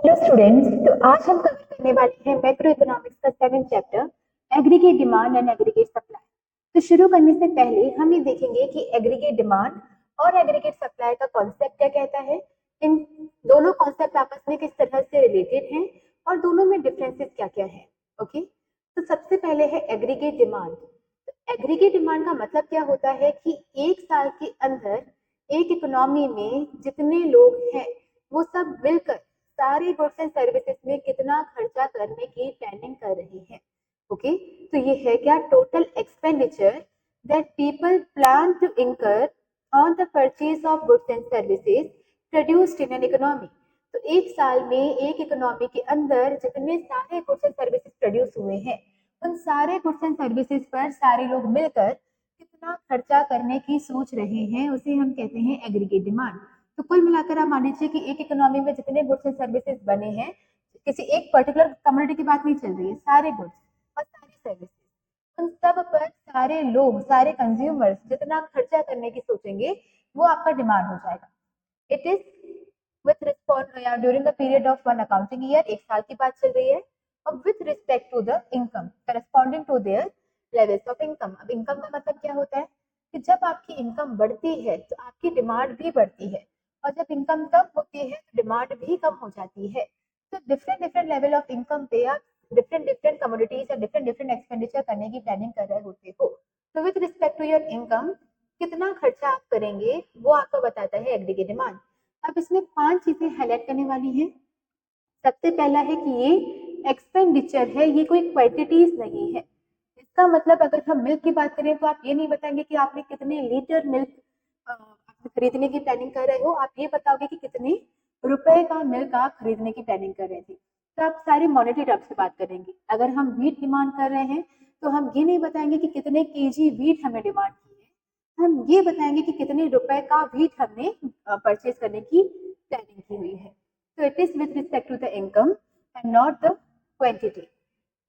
Hello students. तो आज हम कवर करने वाले हैं मैक्रो इकोनॉमिक्स का 7th chapter aggregate demand and aggregate supply. तो शुरू करने से पहले हम ये देखेंगे कि एग्रीगेट डिमांड और एग्रीगेट सप्लाई का कॉन्सेप्ट क्या कहता है, इन दोनों कॉन्सेप्ट आपस में किस तरह से रिलेटेड हैं और दोनों में डिफरेंसेस क्या क्या है। ओके, तो सबसे पहले है एग्रीगेट डिमांड। तो एग्रीगेट डिमांड का मतलब क्या होता है कि एक साल के अंदर एक इकोनॉमी में जितने लोग हैं वो सब मिलकर सारे गुड्स एंड सर्विसेज में कितना खर्चा करने की प्लानिंग कर रहे हैं। ओके, तो ये है क्या, total expenditure that people plan to incur on the purchase of goods and services produced in an economy. तो एक साल में एक इकोनॉमी के अंदर जितने सारे गुड्स एंड सर्विसेज प्रोड्यूस हुए हैं उन सारे गुड्स एंड सर्विसेज पर सारे लोग मिलकर कितना खर्चा करने की सोच रहे हैं उसे हम कहते हैं एग्रीगेट डिमांड। तो कुल मिलाकर आप मान लीजिए कि एक इकोनॉमी में जितने गुड्स एंड सर्विसेज बने हैं, किसी एक पर्टिकुलर कम्युनिटी की बात नहीं चल रही है, सारे गुड्स और सारी सर्विसेज, उन सब पर सारे लोग, सारे कंज्यूमर्स जितना खर्चा करने की सोचेंगे वो आपका डिमांड हो जाएगा। It is with respond during the period of one accounting year, एक साल की बात चल रही है, और with respect to the income corresponding to their levels of income. अब इनकम का मतलब क्या होता है कि जब आपकी इनकम बढ़ती है तो आपकी डिमांड भी बढ़ती है, और जब इनकम कम होती है तो डिमांड भी कम हो जाती है। तो different different level of income पे आप डिफरेंट डिफरेंट कमोडिटीज या डिफरेंट डिफरेंट एक्सपेंडिचर करने की प्लानिंग कर रहे होते हो। तो with respect to your income कितना खर्चा आप करेंगे वो आपको बताता है एग्रीगेट डिमांड। अब इसमें 5 चीजें हाईलाइट करने वाली हैं। सबसे पहला है कि ये एक्सपेंडिचर है, ये कोई क्वांटिटीज नहीं है। इसका मतलब अगर हम मिल्क की बात करें तो आप ये नहीं बताएंगे कि आपने कितने लीटर मिल्क खरीदने की प्लानिंग कर रहे हो, आप ये बताओगे कि कितने रुपए का मिल्क आप खरीदने की प्लानिंग कर रहे थे। तो आप सारी मॉनेटरी टर्म्स से बात करेंगे। अगर हम वीट डिमांड कर रहे हैं तो हम ये नहीं बताएंगे कि कितने केजी वीट हमें डिमांड की है, हम ये बताएंगे कि कितने रुपए का वीट हमने परचेज करने की प्लानिंग की हुई है। तो it is with respect to the income and not the quantity.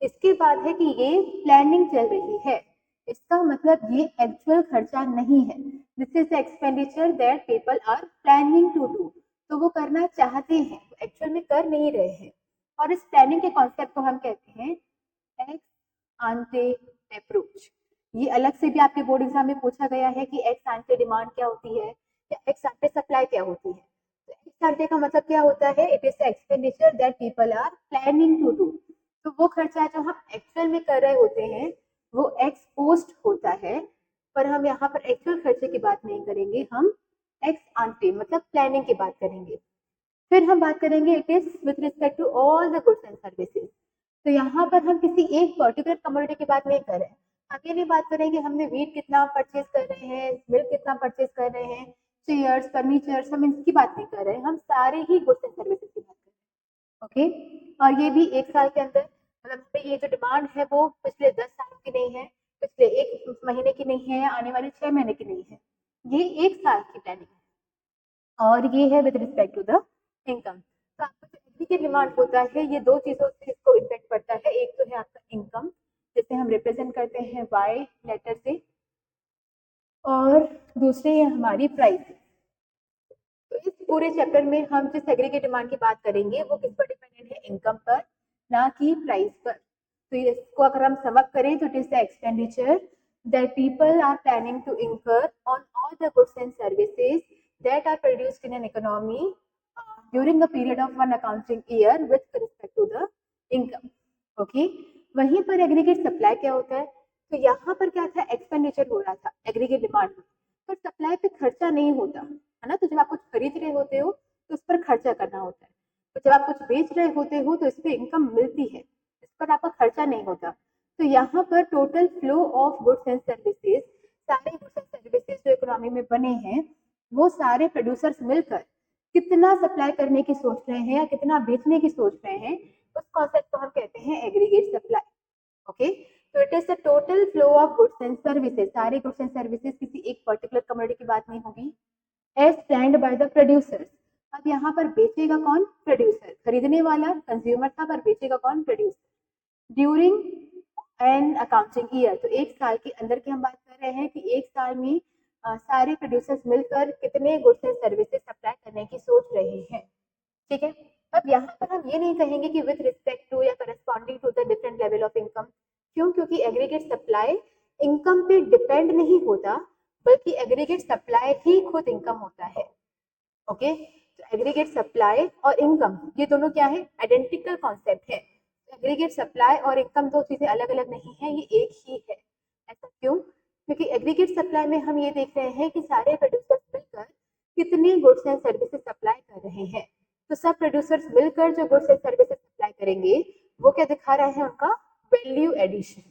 इसके बाद है कि ये प्लानिंग चल रही है, इसका मतलब ये एक्चुअल खर्चा नहीं है। This is expenditure that people are planning to do. तो वो करना चाहते हैं, एक्चुअल में कर नहीं रहे हैं। और इस प्लानिंग के कॉन्सेप्ट को हम कहते हैं एक्स आंटे अप्रोच। ये अलग से भी आपके बोर्ड एग्जाम में पूछा गया है कि एक्स आंटे डिमांड क्या होती है या एक्स आंटे सप्लाई क्या होती है। तो एक्स आंटे का मतलब क्या होता है, it is expenditure that people are planning to do. तो वो खर्चा जो हम एक्चुअल में कर रहे होते हैं वो एक्स पोस्ट होता है, पर हम यहाँ पर एक्चुअल खर्चे की बात नहीं करेंगे, हम एक्स आंटे मतलब प्लानिंग की बात करेंगे। फिर हम बात करेंगे it is with respect to all the goods and services. तो यहाँ पर हम किसी एक पर्टिकुलर कमोडिटी की बात नहीं कर रहे हैं। हम ये नहीं बात करेंगे हमने वीट कितना परचेज कर रहे हैं, मिल्क कितना परचेज कर रहे हैं, चेयर्स फर्नीचर्स, हम इसकी बात नहीं कर रहे हैं, हम सारे ही गुड्स एंड सर्विसेज की बात कर रहे हैं। ओके, और ये भी एक साल के अंदर, मतलब ये जो डिमांड है वो पिछले 10 सालों की नहीं है, पिछले एक महीने की नहीं है, या आने वाले 6 महीने की नहीं है, ये एक साल की प्लानिंग है। और ये है with respect to the income. तो आपका जो एग्रीगेट डिमांड होता है ये दो चीजों से इसको इम्पैक्ट पड़ता है। एक तो है आपका इनकम, जिसे हम रिप्रेजेंट करते हैं वाई लेटर से, और दूसरी है हमारी प्राइस। तो इस पूरे चैप्टर में हम जिस एग्रीगेट डिमांड की बात करेंगे वो किस पर डिपेंडेंट है, इनकम पर, ना कि प्राइस पर। तो इसको अगर हम समअप करें तो it is the expenditure that people are planning to incur on all the goods and services that are produced in an economy during the period of one accounting year with respect to the income. Okay, वहीं पर aggregate supply क्या होता है, तो यहाँ पर क्या था, एक्सपेंडिचर हो रहा था एग्रीगेट डिमांड में, पर सप्लाई पे खर्चा नहीं होता है ना। तो जब आप कुछ खरीद रहे होते हो तो उस पर खर्चा करना होता है, तो जब आप कुछ बेच रहे होते हो तो इस पर इनकम मिलती है, इस पर आपका खर्चा नहीं होता। तो यहाँ पर total flow of goods and services, सारे गुड्स एंड सर्विसेज जो इकोनॉमी में बने हैं वो सारे प्रोड्यूसर्स मिलकर कितना सप्लाई करने की सोच रहे हैं या कितना बेचने की सोच रहे हैं, उस कॉन्सेप्ट को हम कहते हैं एग्रीगेट सप्लाई। ओके, तो it is the total flow of goods and services, सारे गुड्स एंड सर्विसेज, किसी एक पर्टिकुलर कमोडिटी की बात नहीं होगी, as planned by the producers. अब यहाँ पर बेचेगा कौन, प्रोड्यूसर। खरीदने वाला कंज्यूमर था, पर बेचेगा कौन, producer. During an accounting year, तो एक साल के अंदर की हम बात कर रहे हैं कि एक साल में सारे प्रोड्यूसर्स मिलकर कितने गुड्स एंड सर्विसेज सप्लाई करने की सोच रहे हैं। ठीक है, अब यहाँ पर हम ये नहीं कहेंगे कि विथ रिस्पेक्ट टू या corresponding to the different level of income. क्यों? क्योंकि एग्रीगेट सप्लाई इनकम पे डिपेंड नहीं होता, बल्कि एग्रीगेट सप्लाई ही खुद इनकम होता है। ओके, तो एग्रीगेट सप्लाई और इनकम ये दोनों क्या है? आइडेंटिकल कॉन्सेप्ट है। एग्रीगेट सप्लाई और इनकम दो चीजें अलग अलग नहीं है, ये एक ही है। ऐसा क्यों? क्योंकि एग्रीगेट सप्लाई में हम ये देख रहे हैं कि सारे प्रोड्यूसर्स मिलकर कितने गुड्स एंड सर्विसेज सप्लाई कर रहे हैं। तो सब प्रोड्यूसर्स मिलकर जो गुड्स एंड सर्विसेज सप्लाई करेंगे वो क्या दिखा रहे हैं? उनका वैल्यू एडिशन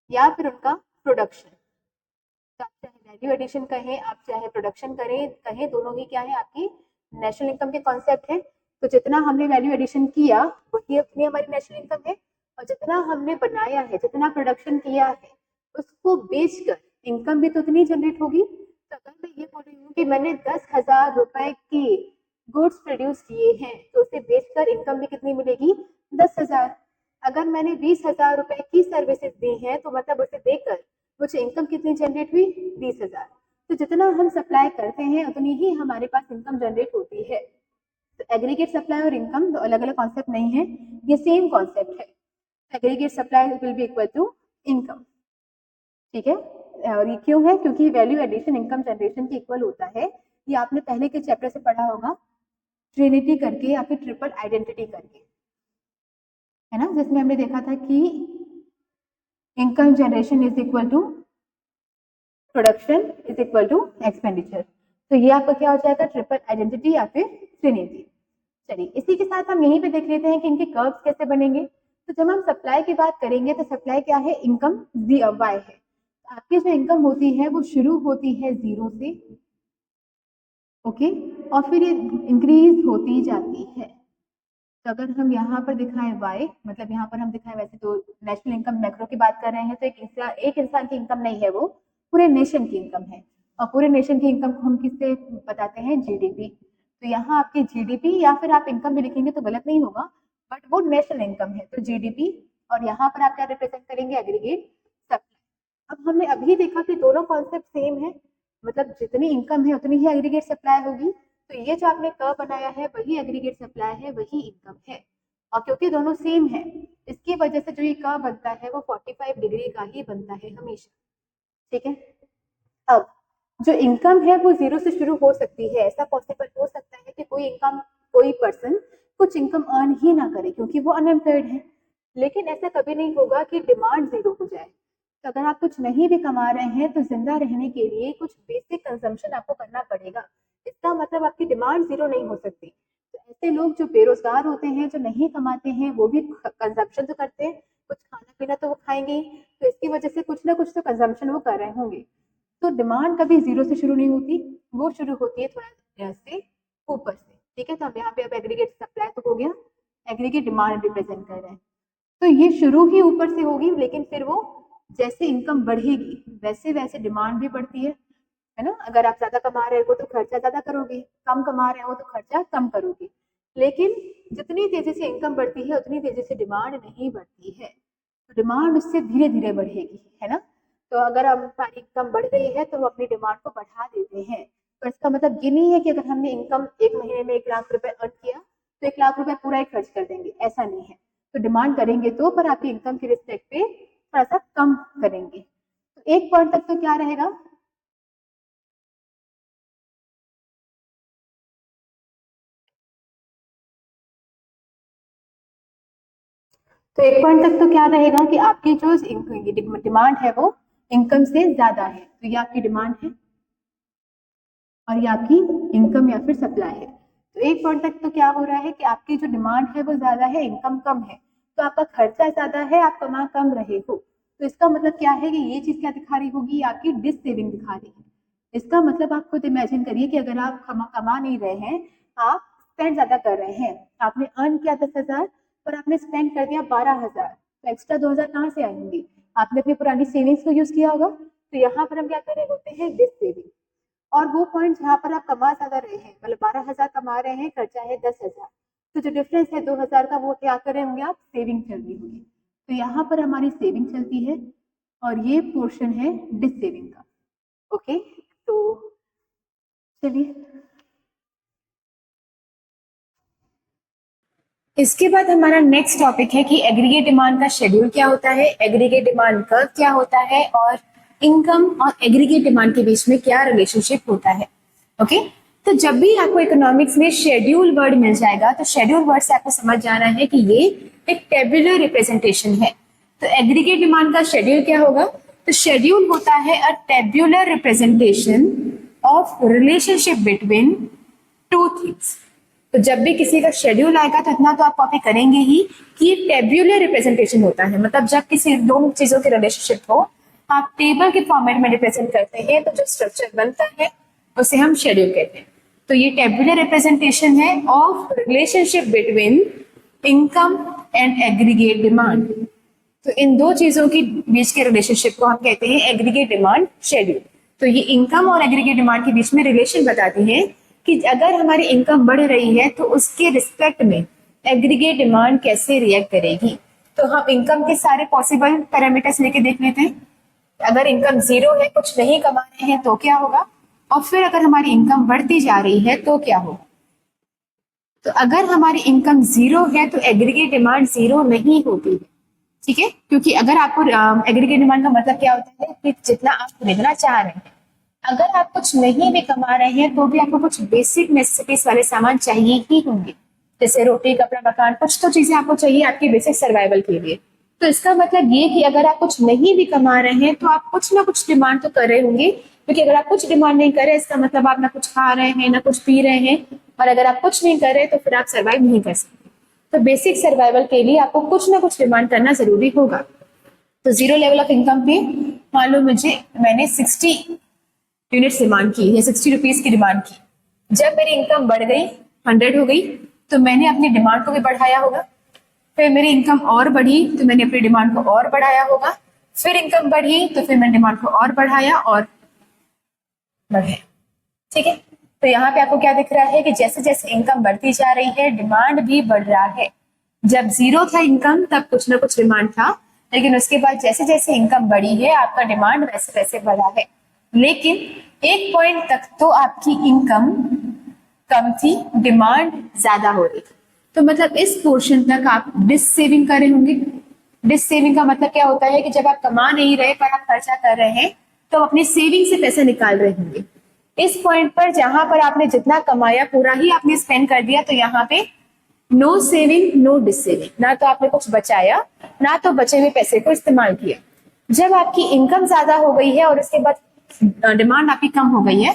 या फिर उनका प्रोडक्शन। तो आप चाहे वैल्यू एडिशन कहें, आप चाहे प्रोडक्शन कहें, दोनों ही क्या है? आपकी नेशनल इनकम के कॉन्सेप्ट है। तो जितना हमने वैल्यू एडिशन किया वही अपनी हमारी नेशनल इनकम है, और जितना हमने बनाया है, जितना प्रोडक्शन किया है, उसको बेचकर इनकम भी तो उतनी जनरेट होगी। तो अगर मैं ये बोल रही हूँ कि मैंने 10,000 रुपए की गुड्स प्रोड्यूस किए हैं, तो उसे बेचकर इनकम भी कितनी मिलेगी? 10,000। अगर मैंने 20,000 रुपए की सर्विसेज दी हैं, तो मतलब उसे देकर मुझे इनकम कितनी जनरेट हुई? 20,000। तो जितना हम सप्लाई करते हैं उतनी ही हमारे पास इनकम जनरेट होती है। तो एग्रीगेट सप्लाई और इनकम दो अलग अलग कॉन्सेप्ट नहीं है, ये सेम कॉन्सेप्ट है। Aggregate supply will be equal to income. ठीक है, और ये क्यों है? क्योंकि वैल्यू एडिशन इनकम जनरेशन के इक्वल होता है। ये आपने पहले के चैप्टर से पढ़ा होगा, ट्रिनिटी करके या फिर ट्रिपल आइडेंटिटी करके, है ना, जिसमें हमने देखा था कि income generation is equal to production is equal to expenditure. तो ये आपका क्या हो जाएगा? ट्रिपल आइडेंटिटी या फिर ट्रिनिटी। चलिए, इसी के साथ हम यहीं पे देख लेते हैं कि इनके कर्व्स कैसे बनेंगे। तो जब हम सप्लाई की बात करेंगे तो सप्लाई क्या है? इनकम वाई है। आपकी जो इनकम होती है वो शुरू होती है 0 से, ओके, और फिर ये इंक्रीज होती जाती है। तो अगर हम यहाँ पर दिखाएं y, मतलब यहाँ पर हम दिखाएं, वैसे तो नेशनल इनकम मैक्रो की बात कर रहे हैं, तो एक इंसान की इनकम नहीं है, वो पूरे नेशन की इनकम है। और पूरे नेशन की इनकम को हम किससे बताते हैं? जीडीपी। तो यहाँ आपकी जीडीपी या फिर आप इनकम भी लिखेंगे तो गलत नहीं होगा, बट वो नेशनल इनकम है, तो जीडीपी। और यहाँ पर आप क्या रिप्रेजेंट करेंगे? Aggregate supply. अब हमने अभी देखा कि दोनों कॉन्सेप्ट सेम है, मतलब जितनी इनकम है उतनी ही एग्रीगेट सप्लाई होगी। तो ये जो आपने कर्व बनाया है वही एग्रीगेट सप्लाई है, वही इनकम है। और क्योंकि दोनों सेम है, इसकी वजह से जो ये कर्व बनता है वो 45 डिग्री का ही बनता है हमेशा। ठीक है, अब जो इनकम है वो 0 से शुरू हो सकती है। ऐसा पॉसिबल हो सकता है कि कोई पर्सन कुछ इनकम अर्न ही ना करे क्योंकि वो अनएम्प्लॉयड है, लेकिन ऐसा कभी नहीं होगा कि डिमांड 0 हो जाए। तो अगर आप कुछ नहीं भी कमा रहे हैं तो जिंदा रहने के लिए कुछ बेसिक कंजम्पशन आपको करना पड़ेगा। इसका मतलब आपकी डिमांड 0 नहीं हो सकती। तो ऐसे लोग जो बेरोजगार होते हैं, जो नहीं कमाते हैं, वो भी कंजम्पशन तो करते हैं, कुछ खाना पीना तो वो खाएंगे ही, तो इसकी वजह से कुछ ना कुछ तो कंजम्पशन वो कर रहे होंगे। तो डिमांड कभी 0 से शुरू नहीं होती, वो शुरू होती है थोड़ा से ऊपर से। ठीक है, तो अब यहाँ पे अब एग्रीगेट सप्लाई तो हो गया, एग्रीगेट डिमांड रिप्रेजेंट कर रहे हैं। तो ये शुरू ही ऊपर से होगी, लेकिन फिर वो जैसे इनकम बढ़ेगी वैसे वैसे डिमांड भी बढ़ती है ना। अगर आप ज्यादा कमा रहे हो तो खर्चा ज्यादा करोगे, कम कमा रहे हो तो खर्चा कम करोगे। लेकिन जितनी तेजी से इनकम बढ़ती है उतनी तेजी से डिमांड नहीं बढ़ती है, तो डिमांड उससे धीरे धीरे बढ़ेगी, है ना। तो अगर हमारी इनकम बढ़ रही है तो वो अपनी डिमांड को बढ़ा देते हैं। तो इसका मतलब ये नहीं है कि अगर हमने इनकम एक महीने में 1 लाख रुपए अर्न किया तो 1 लाख रुपए पूरा ही खर्च कर देंगे, ऐसा नहीं है। तो डिमांड करेंगे तो, पर आपकी इनकम के रिस्पेक्ट पे थोड़ा सा कम करेंगे। तो एक पॉइंट तक तो क्या रहेगा? तो एक पॉइंट तक तो क्या रहेगा कि आपकी जो डिमांड है वो इनकम से ज्यादा है, तो ये आपकी डिमांड है और ये आपकी इनकम या फिर सप्लाई है। तो एक पॉइंट तक तो क्या हो रहा है कि आपकी जो डिमांड है वो ज्यादा है, इनकम कम है, तो आपका खर्चा ज्यादा है, आप कमा कम रहे हो। तो इसका मतलब क्या है कि ये चीज क्या दिखा रही होगी? आपकी डिस सेविंग दिखा रही है। इसका मतलब आप खुद इमेजिन करिए कि अगर आप कमा नहीं रहे हैं, आप स्पेंड ज्यादा कर रहे हैं। आपने अर्न किया 10,000 पर आपने स्पेंड कर दिया 12,000, तो एक्स्ट्रा 2,000 कहाँ से आएंगे? आपने अपनी पुरानी सेविंग्स को यूज किया होगा। तो यहाँ पर हम क्या कर रहे होते हैं? Dissaving. और वो पॉइंट जहाँ पर आप कमा ज्यादा रहे हैं, मतलब 12,000 कमा रहे हैं, खर्चा है 10,000, तो जो डिफरेंस है 2,000 का, वो क्या कर रहे होंगे आप? सेविंग चल रही होगी। तो यहाँ पर हमारी सेविंग चलती है और ये पोर्शन है डिस सेविंग का। ओके, तो चलिए इसके बाद हमारा नेक्स्ट टॉपिक है कि एग्रीगेट डिमांड का शेड्यूल क्या होता है, एग्रीगेट डिमांड कर्व क्या होता है और इनकम और एग्रीगेट डिमांड के बीच में क्या रिलेशनशिप होता है। ओके, तो जब भी आपको इकोनॉमिक्स में शेड्यूल वर्ड मिल जाएगा तो शेड्यूल वर्ड से आपको समझ जाना है कि ये एक टेबुलर रिप्रेजेंटेशन है। तो एग्रीगेट डिमांड का शेड्यूल क्या होगा, तो शेड्यूल होता है अ tabular representation of relationship between two things. तो जब भी किसी का शेड्यूल आएगा तो इतना तो आप कॉपी करेंगे ही कि टेब्यूलर रिप्रेजेंटेशन होता है, मतलब जब किसी दो चीजों की रिलेशनशिप हो आप टेबल के फॉर्मेट में रिप्रेजेंट करते हैं तो जो स्ट्रक्चर बनता है उसे हम शेड्यूल कहते हैं। तो ये टेब्यूलर रिप्रेजेंटेशन है of relationship between income and aggregate demand. तो इन दो चीजों की बीच के रिलेशनशिप को हम कहते हैं एग्रीगेट डिमांड शेड्यूल। तो ये इनकम और एग्रीगेट डिमांड के बीच में रिलेशन बताती है कि अगर हमारी इनकम बढ़ रही है तो उसके रिस्पेक्ट में एग्रीगेट डिमांड कैसे रिएक्ट करेगी। तो हम इनकम के सारे पॉसिबल पैरामीटर्स लेके देख लेते हैं। अगर इनकम जीरो है, कुछ नहीं कमा रहे हैं तो क्या होगा, और फिर अगर हमारी इनकम बढ़ती जा रही है तो क्या होगा। तो अगर हमारी इनकम जीरो है तो एग्रीगेट डिमांड जीरो नहीं होती है, ठीक है, क्योंकि अगर आपको एग्रीगेट डिमांड का मतलब क्या होता है कि जितना आप खरीदना चाह रहे हैं। अगर आप कुछ नहीं भी कमा रहे हैं तो भी आपको कुछ बेसिक नेसेसिटीज वाले सामान चाहिए ही होंगे, जैसे रोटी, कपड़ा, मकान, कुछ तो चीजें आपको चाहिए आपके बेसिक सर्वाइवल के लिए। तो इसका मतलब ये कि अगर आप कुछ नहीं भी कमा रहे हैं तो आप कुछ ना कुछ डिमांड तो कर रहे होंगे, क्योंकि अगर आप कुछ डिमांड नहीं कर रहे इसका मतलब आप ना कुछ खा रहे हैं ना कुछ पी रहे हैं, और अगर आप कुछ नहीं कर रहे तो फिर आप सर्वाइव नहीं कर सकते। तो बेसिक सर्वाइवल के लिए आपको कुछ ना कुछ डिमांड करना जरूरी होगा। तो जीरो लेवल ऑफ इनकम पे मान लो मैंने 60 यूनिट्स डिमांड की या 60 रुपीज की डिमांड की। जब मेरी इनकम बढ़ गई 100 हो गई तो मैंने अपनी डिमांड को भी बढ़ाया होगा। फिर मेरी इनकम और बढ़ी तो मैंने अपनी डिमांड को और बढ़ाया होगा। फिर इनकम बढ़ी तो फिर मैंने डिमांड को और बढ़ाया और बढ़ाया, ठीक है। तो यहाँ पे आपको क्या दिख रहा है कि जैसे जैसे इनकम बढ़ती जा रही है डिमांड भी बढ़ रहा है। जब जीरो था इनकम तब कुछ ना कुछ डिमांड था, लेकिन उसके बाद जैसे जैसे इनकम बढ़ी है आपका डिमांड वैसे वैसे बढ़ा है। लेकिन एक पॉइंट तक तो आपकी इनकम कम थी, डिमांड ज्यादा हो रही थी। तो मतलब इस पोर्शन तक आप डिस सेविंग कर रहे होंगे। डिस सेविंग का मतलब क्या होता है कि जब आप कमा नहीं रहे पर आप खर्चा कर रहे हैं तो अपनी सेविंग से पैसा निकाल रहे होंगे। इस पॉइंट पर जहां पर आपने जितना कमाया पूरा ही आपने स्पेंड कर दिया, तो यहाँ पे no saving no dissaving, ना तो आपने कुछ बचाया ना तो बचे हुए पैसे को इस्तेमाल किया। जब आपकी इनकम ज्यादा हो गई है और उसके बाद डिमांड आपकी कम हो गई है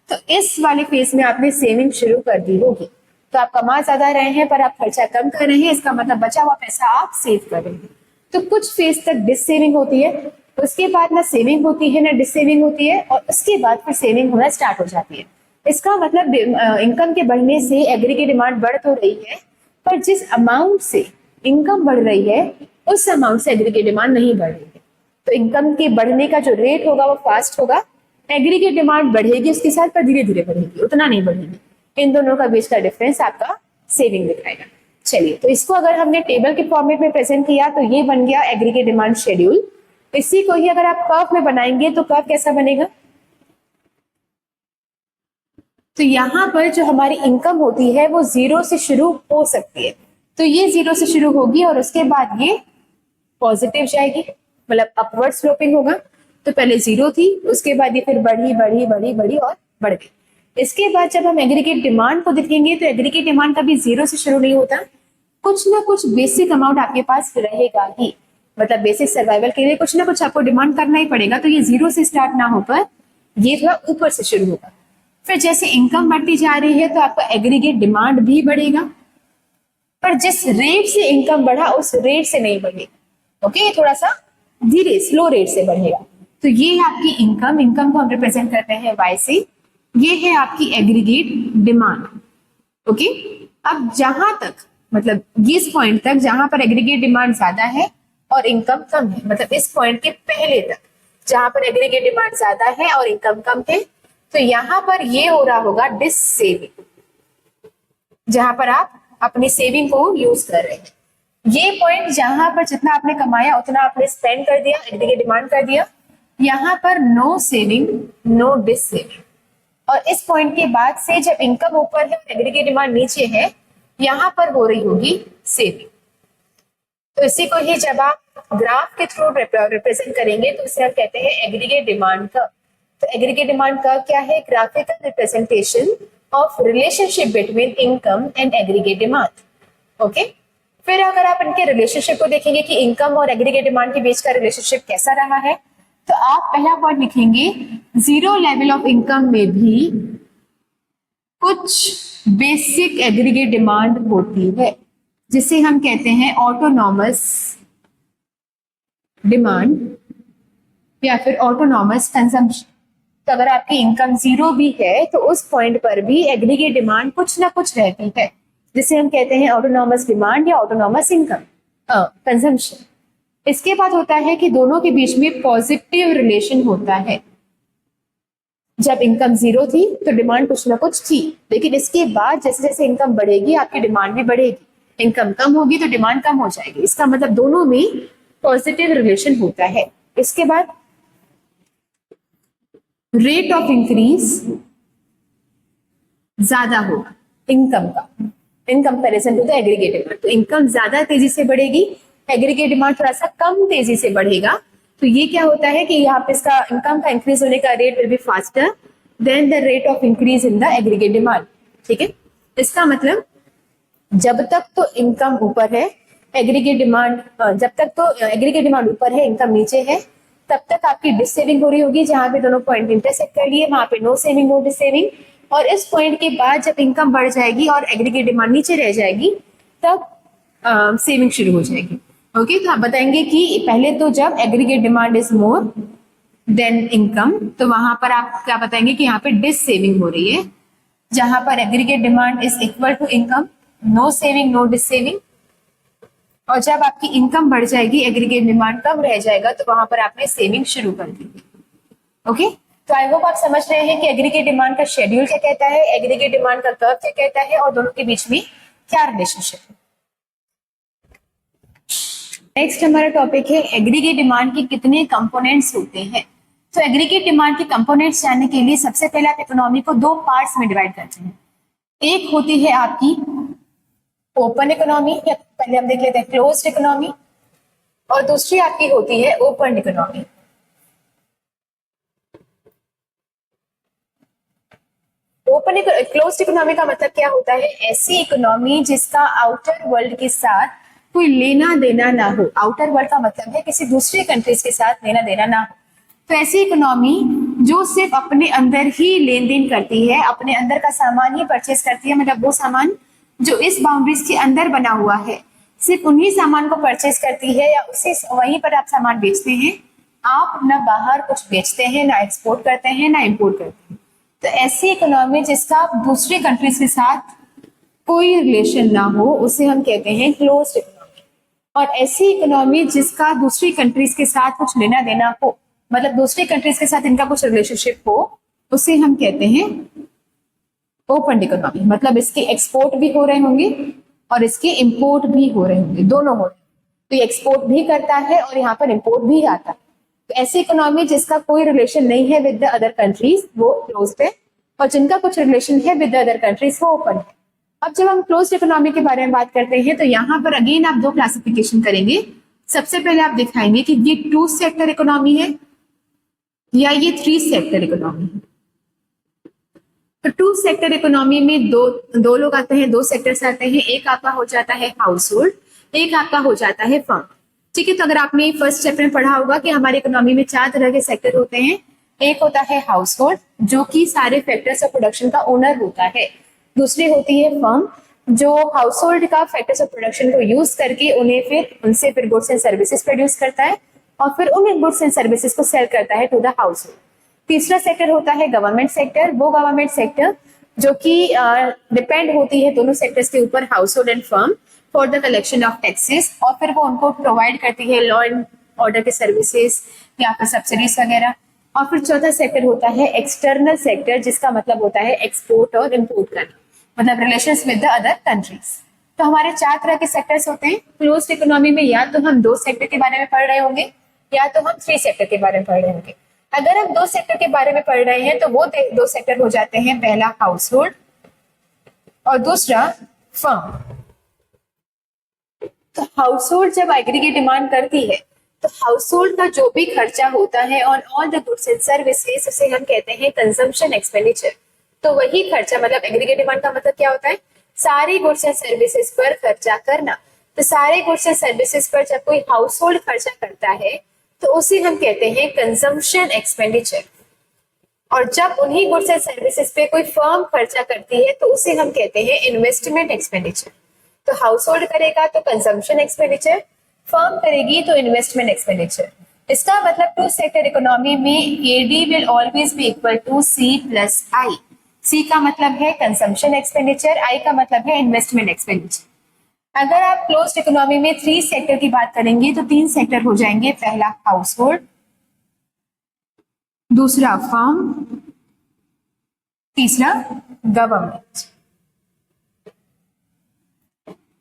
तो इस वाले फेज में आपने सेविंग शुरू कर दी होगी। तो आप कमा ज्यादा रहे हैं पर आप खर्चा कम कर रहे हैं, इसका मतलब बचा हुआ पैसा आप सेव कर रहे हैं। तो कुछ फेज तक डिस सेविंग होती है, उसके बाद ना सेविंग होती है ना डिस सेविंग होती है, और उसके बाद फिर सेविंग होना स्टार्ट हो जाती है। इसका मतलब इनकम के बढ़ने से एग्रीगेट डिमांड बढ़ तो रही है, पर जिस अमाउंट से इनकम बढ़ रही है उस अमाउंट से एग्रीगेट डिमांड नहीं बढ़ रही है। तो इनकम के बढ़ने का जो रेट होगा वो फास्ट होगा, एग्रीगेट डिमांड बढ़ेगी उसके साथ पर धीरे धीरे बढ़ेगी, उतना नहीं बढ़ेगी। इन दोनों का बीच का डिफरेंस आपका सेविंग दिखाएगा। चलिए, तो इसको अगर हमने टेबल के फॉर्मेट में प्रेजेंट किया तो ये बन गया एग्रीगेट डिमांड शेड्यूल। इसी को ही अगर आप कर्व में बनाएंगे तो कर्व कैसा बनेगा, तो यहाँ पर जो हमारी इनकम होती है वो जीरो से शुरू हो सकती है। तो ये जीरो से शुरू होगी और उसके बाद ये पॉजिटिव जाएगी, मतलब अपवर्ड स्लोपिंग होगा। तो पहले जीरो थी, उसके बाद ये फिर बढ़ी बढ़ी बढ़ी बढ़ी और बढ़ गई। इसके बाद जब हम एग्रीगेट डिमांड को देखेंगे तो एग्रीगेट डिमांड कभी जीरो से शुरू नहीं होता, कुछ ना कुछ बेसिक अमाउंट आपके पास रहेगा ही, मतलब बेसिक सर्वाइवल के लिए कुछ ना कुछ आपको डिमांड करना ही पड़ेगा। तो ये जीरो से स्टार्ट ना होकर ये थोड़ा ऊपर से शुरू होगा। फिर जैसे इनकम बढ़ती जा रही है तो आपका एग्रीगेट डिमांड भी बढ़ेगा, पर जिस रेट से इनकम बढ़ा उस रेट से नहीं बढ़ेगा। ओके, थोड़ा सा धीरे स्लो रेट से बढ़ेगा। तो ये है आपकी इनकम को हम रिप्रेजेंट करते हैं वाई से। ये है आपकी एग्रीगेट डिमांड। ओके, अब जहां तक मतलब इस पॉइंट तक जहां पर एग्रीगेट डिमांड ज्यादा है और इनकम कम है, मतलब इस पॉइंट के पहले तक जहां पर एग्रीगेट डिमांड ज्यादा है और इनकम कम है, तो यहाँ पर ये हो रहा होगा डिस सेविंग, जहां पर आप अपनी सेविंग को यूज कर रहे हैं। ये पॉइंट जहां पर जितना आपने कमाया उतना आपने स्पेंड कर दिया, एग्रीगेट डिमांड कर दिया, यहाँ पर no saving no dissaving. और इस पॉइंट के बाद से जब इनकम ऊपर है और एग्रीगेट डिमांड नीचे है, यहाँ पर हो रही होगी सेविंग। तो इसी को ही जब आप ग्राफ के थ्रू रिप्रेजेंट करेंगे तो इसे हम कहते हैं एग्रीगेट डिमांड कर्व। तो एग्रीगेट डिमांड कर्व क्या है? Graphical representation of relationship between income and aggregate demand. Okay, फिर अगर आप इनके रिलेशनशिप को देखेंगे कि इनकम और एग्रीगेट डिमांड के बीच का रिलेशनशिप कैसा रहा है, तो आप पहला पॉइंट लिखेंगे, जीरो लेवल ऑफ इनकम में भी कुछ बेसिक एग्रीगेट डिमांड होती है जिसे हम कहते हैं ऑटोनॉमस डिमांड या फिर ऑटोनॉमस कंजम्पशन। तो अगर आपकी इनकम जीरो भी है तो उस पॉइंट पर भी एग्रीगेट डिमांड कुछ ना कुछ रहती है जिसे हम कहते हैं ऑटोनॉमस डिमांड या ऑटोनॉमस इनकम कंजम्पशन। इसके बाद होता है कि दोनों के बीच में पॉजिटिव रिलेशन होता है। जब इनकम जीरो थी तो डिमांड कुछ ना कुछ थी, लेकिन इसके बाद जैसे जैसे इनकम बढ़ेगी आपकी डिमांड भी बढ़ेगी। इनकम कम होगी तो डिमांड कम हो जाएगी। इसका मतलब दोनों में पॉजिटिव रिलेशन होता है। इसके बाद रेट ऑफ इंक्रीज ज्यादा होगा इनकम का in comparison to the aggregate demand. तो इनकम ज्यादा तेजी से बढ़ेगी, एग्रीगेट डिमांड थोड़ा सा कम तेजी से बढ़ेगा। तो ये क्या होता है कि यहाँ पे इसका इनकम का इंक्रीज होने का rate will be faster than the rate of increase in the aggregate demand. ठीक है, इसका मतलब जब तक तो इनकम ऊपर है एग्रीगेट डिमांड, जब तक तो एग्रीगेट डिमांड ऊपर है इनकम नीचे है, तब तक आपकी डिस सेविंग हो रही होगी। जहां पे दोनों पॉइंट इंटरसेक्ट कर लिए वहां पे no saving no dissaving. और इस पॉइंट के बाद जब इनकम बढ़ जाएगी और एग्रीगेट डिमांड नीचे रह जाएगी तब सेविंग शुरू हो जाएगी। ओके, तो आप बताएंगे कि पहले तो जब aggregate demand is more than income तो वहां पर आप क्या बताएंगे कि यहाँ पे डिस सेविंग हो रही है। जहां पर aggregate demand is equal to income, no saving no dissaving. और जब आपकी इनकम बढ़ जाएगी एग्रीगेट डिमांड कम रह जाएगा तो वहां पर आपने सेविंग शुरू कर दी। ओके, तो आई होप आप समझ रहे हैं कि एग्रीगेट डिमांड का शेड्यूल क्या कहता है, एग्रीगेट डिमांड का कर्व क्या कहता है और दोनों के बीच में क्या रिलेशनशिप है। नेक्स्ट हमारा टॉपिक है एग्रीगेट डिमांड के कितने कंपोनेंट्स होते हैं। तो एग्रीगेट डिमांड के कंपोनेंट्स जानने के लिए सबसे पहले आप इकोनॉमी को दो पार्ट्स में डिवाइड करते हैं। एक होती है आपकी ओपन इकोनॉमी, या पहले हम देख लेते हैं क्लोज्ड इकोनॉमी, और दूसरी आपकी होती है open economy. Open closed economy का मतलब क्या होता है? ऐसी इकोनॉमी जिसका आउटर वर्ल्ड के साथ कोई लेना देना ना हो। आउटर वर्ल्ड का मतलब है किसी दूसरे कंट्रीज के साथ लेना देना ना हो। तो ऐसी इकोनॉमी जो सिर्फ अपने अंदर ही लेन देन करती है, अपने अंदर का सामान ही परचेज करती है, मतलब वो सामान जो इस बाउंड्रीज के अंदर बना हुआ है सिर्फ उन्हीं सामान को परचेज करती है, या उसे वहीं पर आप सामान बेचते हैं। आप ना बाहर कुछ बेचते हैं, ना एक्सपोर्ट करते हैं, ना इम्पोर्ट करते हैं। तो ऐसी इकोनॉमी जिसका दूसरे कंट्रीज के साथ कोई रिलेशन ना हो उसे हम कहते हैं क्लोज्ड इकोनॉमी। और ऐसी इकोनॉमी जिसका दूसरी कंट्रीज के साथ कुछ लेना देना हो, मतलब दूसरी कंट्रीज के साथ इनका कुछ रिलेशनशिप हो, उसे हम कहते हैं ओपन इकोनॉमी। मतलब इसके एक्सपोर्ट भी हो रहे होंगे और इसके इंपोर्ट भी हो रहे होंगे, दोनों हो रहे हैं। तो ये एक्सपोर्ट भी करता है और यहाँ पर इंपोर्ट भी आता है। तो ऐसी इकोनॉमी जिसका कोई रिलेशन नहीं है विद द अदर कंट्रीज वो क्लोज्ड है, और जिनका कुछ रिलेशन है विद द अदर कंट्रीज वो ओपन है। अब जब हम क्लोज्ड इकोनॉमी के बारे में बात करते हैं तो यहाँ पर अगेन आप दो क्लासिफिकेशन करेंगे। सबसे पहले आप दिखाएंगे कि ये 2 सेक्टर इकोनॉमी है या ये 3 सेक्टर इकोनॉमी है। तो 2 सेक्टर इकोनॉमी में दो लोग आते हैं, 2 सेक्टर्स आते हैं। एक आपका हो जाता है हाउस होल्ड, एक आपका हो जाता है फर्म। ठीक है, तो अगर आपने फर्स्ट चैप्टर में पढ़ा होगा कि हमारी इकोनॉमी में 4 तरह के सेक्टर होते हैं। एक होता है हाउस होल्ड जो कि सारे फैक्टर्स ऑफ प्रोडक्शन का ओनर होता है। दूसरी होती है फर्म जो हाउस होल्ड का फैक्टर्स ऑफ प्रोडक्शन को यूज करके उनसे फिर गुड्स एंड सर्विसेज प्रोड्यूस करता है और फिर उन गुड्स एंड सर्विसेज को सेल करता है टू द हाउस होल्ड। तीसरा सेक्टर होता है गवर्नमेंट सेक्टर, वो गवर्नमेंट सेक्टर जो कि डिपेंड होती है दोनों सेक्टर्स के ऊपर, house hold and firm, for the collection of taxes, और फिर वो उनको प्रोवाइड करती है लॉ एंड ऑर्डर के सर्विसेज या फिर सब्सिडीज वगैरह। और फिर चौथा सेक्टर होता है एक्सटर्नल सेक्टर जिसका मतलब होता है एक्सपोर्ट और इम्पोर्ट करना, मतलब relations with the other countries. तो हमारे 4 तरह के सेक्टर्स होते हैं। क्लोज्ड इकोनॉमी में या तो हम 2 सेक्टर के बारे में पढ़ रहे होंगे या तो हम 3 सेक्टर के बारे में पढ़ रहे होंगे। अगर हम 2 सेक्टर के बारे में पढ़ रहे हैं तो वो 2 सेक्टर हो जाते हैं, पहला हाउस होल्ड और दूसरा फर्म। तो हाउस होल्ड जब एग्रीगेट डिमांड करती है तो हाउस होल्ड का जो भी खर्चा होता है on all the goods and services उसे हम कहते हैं कंजम्पशन एक्सपेंडिचर। तो वही खर्चा मतलब एग्रीगेट डिमांड का मतलब क्या होता है, सारी गुड्स एंड सर्विसेज पर खर्चा करना। तो सारे गुड्स एंड सर्विसेज पर जब कोई हाउस होल्ड खर्चा करता है तो उसे हम कहते हैं कंजम्पशन एक्सपेंडिचर। और जब उन्हीं गुड्स एंड सर्विसेज पे कोई फर्म खर्चा करती है तो उसे हम कहते हैं इन्वेस्टमेंट एक्सपेंडिचर। तो हाउस होल्ड करेगा तो कंजम्पशन एक्सपेंडिचर, फर्म करेगी तो इन्वेस्टमेंट एक्सपेंडिचर। इसका मतलब टू सेक्टर इकोनॉमी में AD will always be equal to C plus I. C का मतलब है कंजम्पशन एक्सपेंडिचर, आई का मतलब है इन्वेस्टमेंट एक्सपेंडिचर। अगर आप क्लोज्ड इकोनॉमी में 3 सेक्टर की बात करेंगे तो 3 सेक्टर हो जाएंगे, पहला हाउस होल्ड, दूसरा फर्म, तीसरा गवर्नमेंट।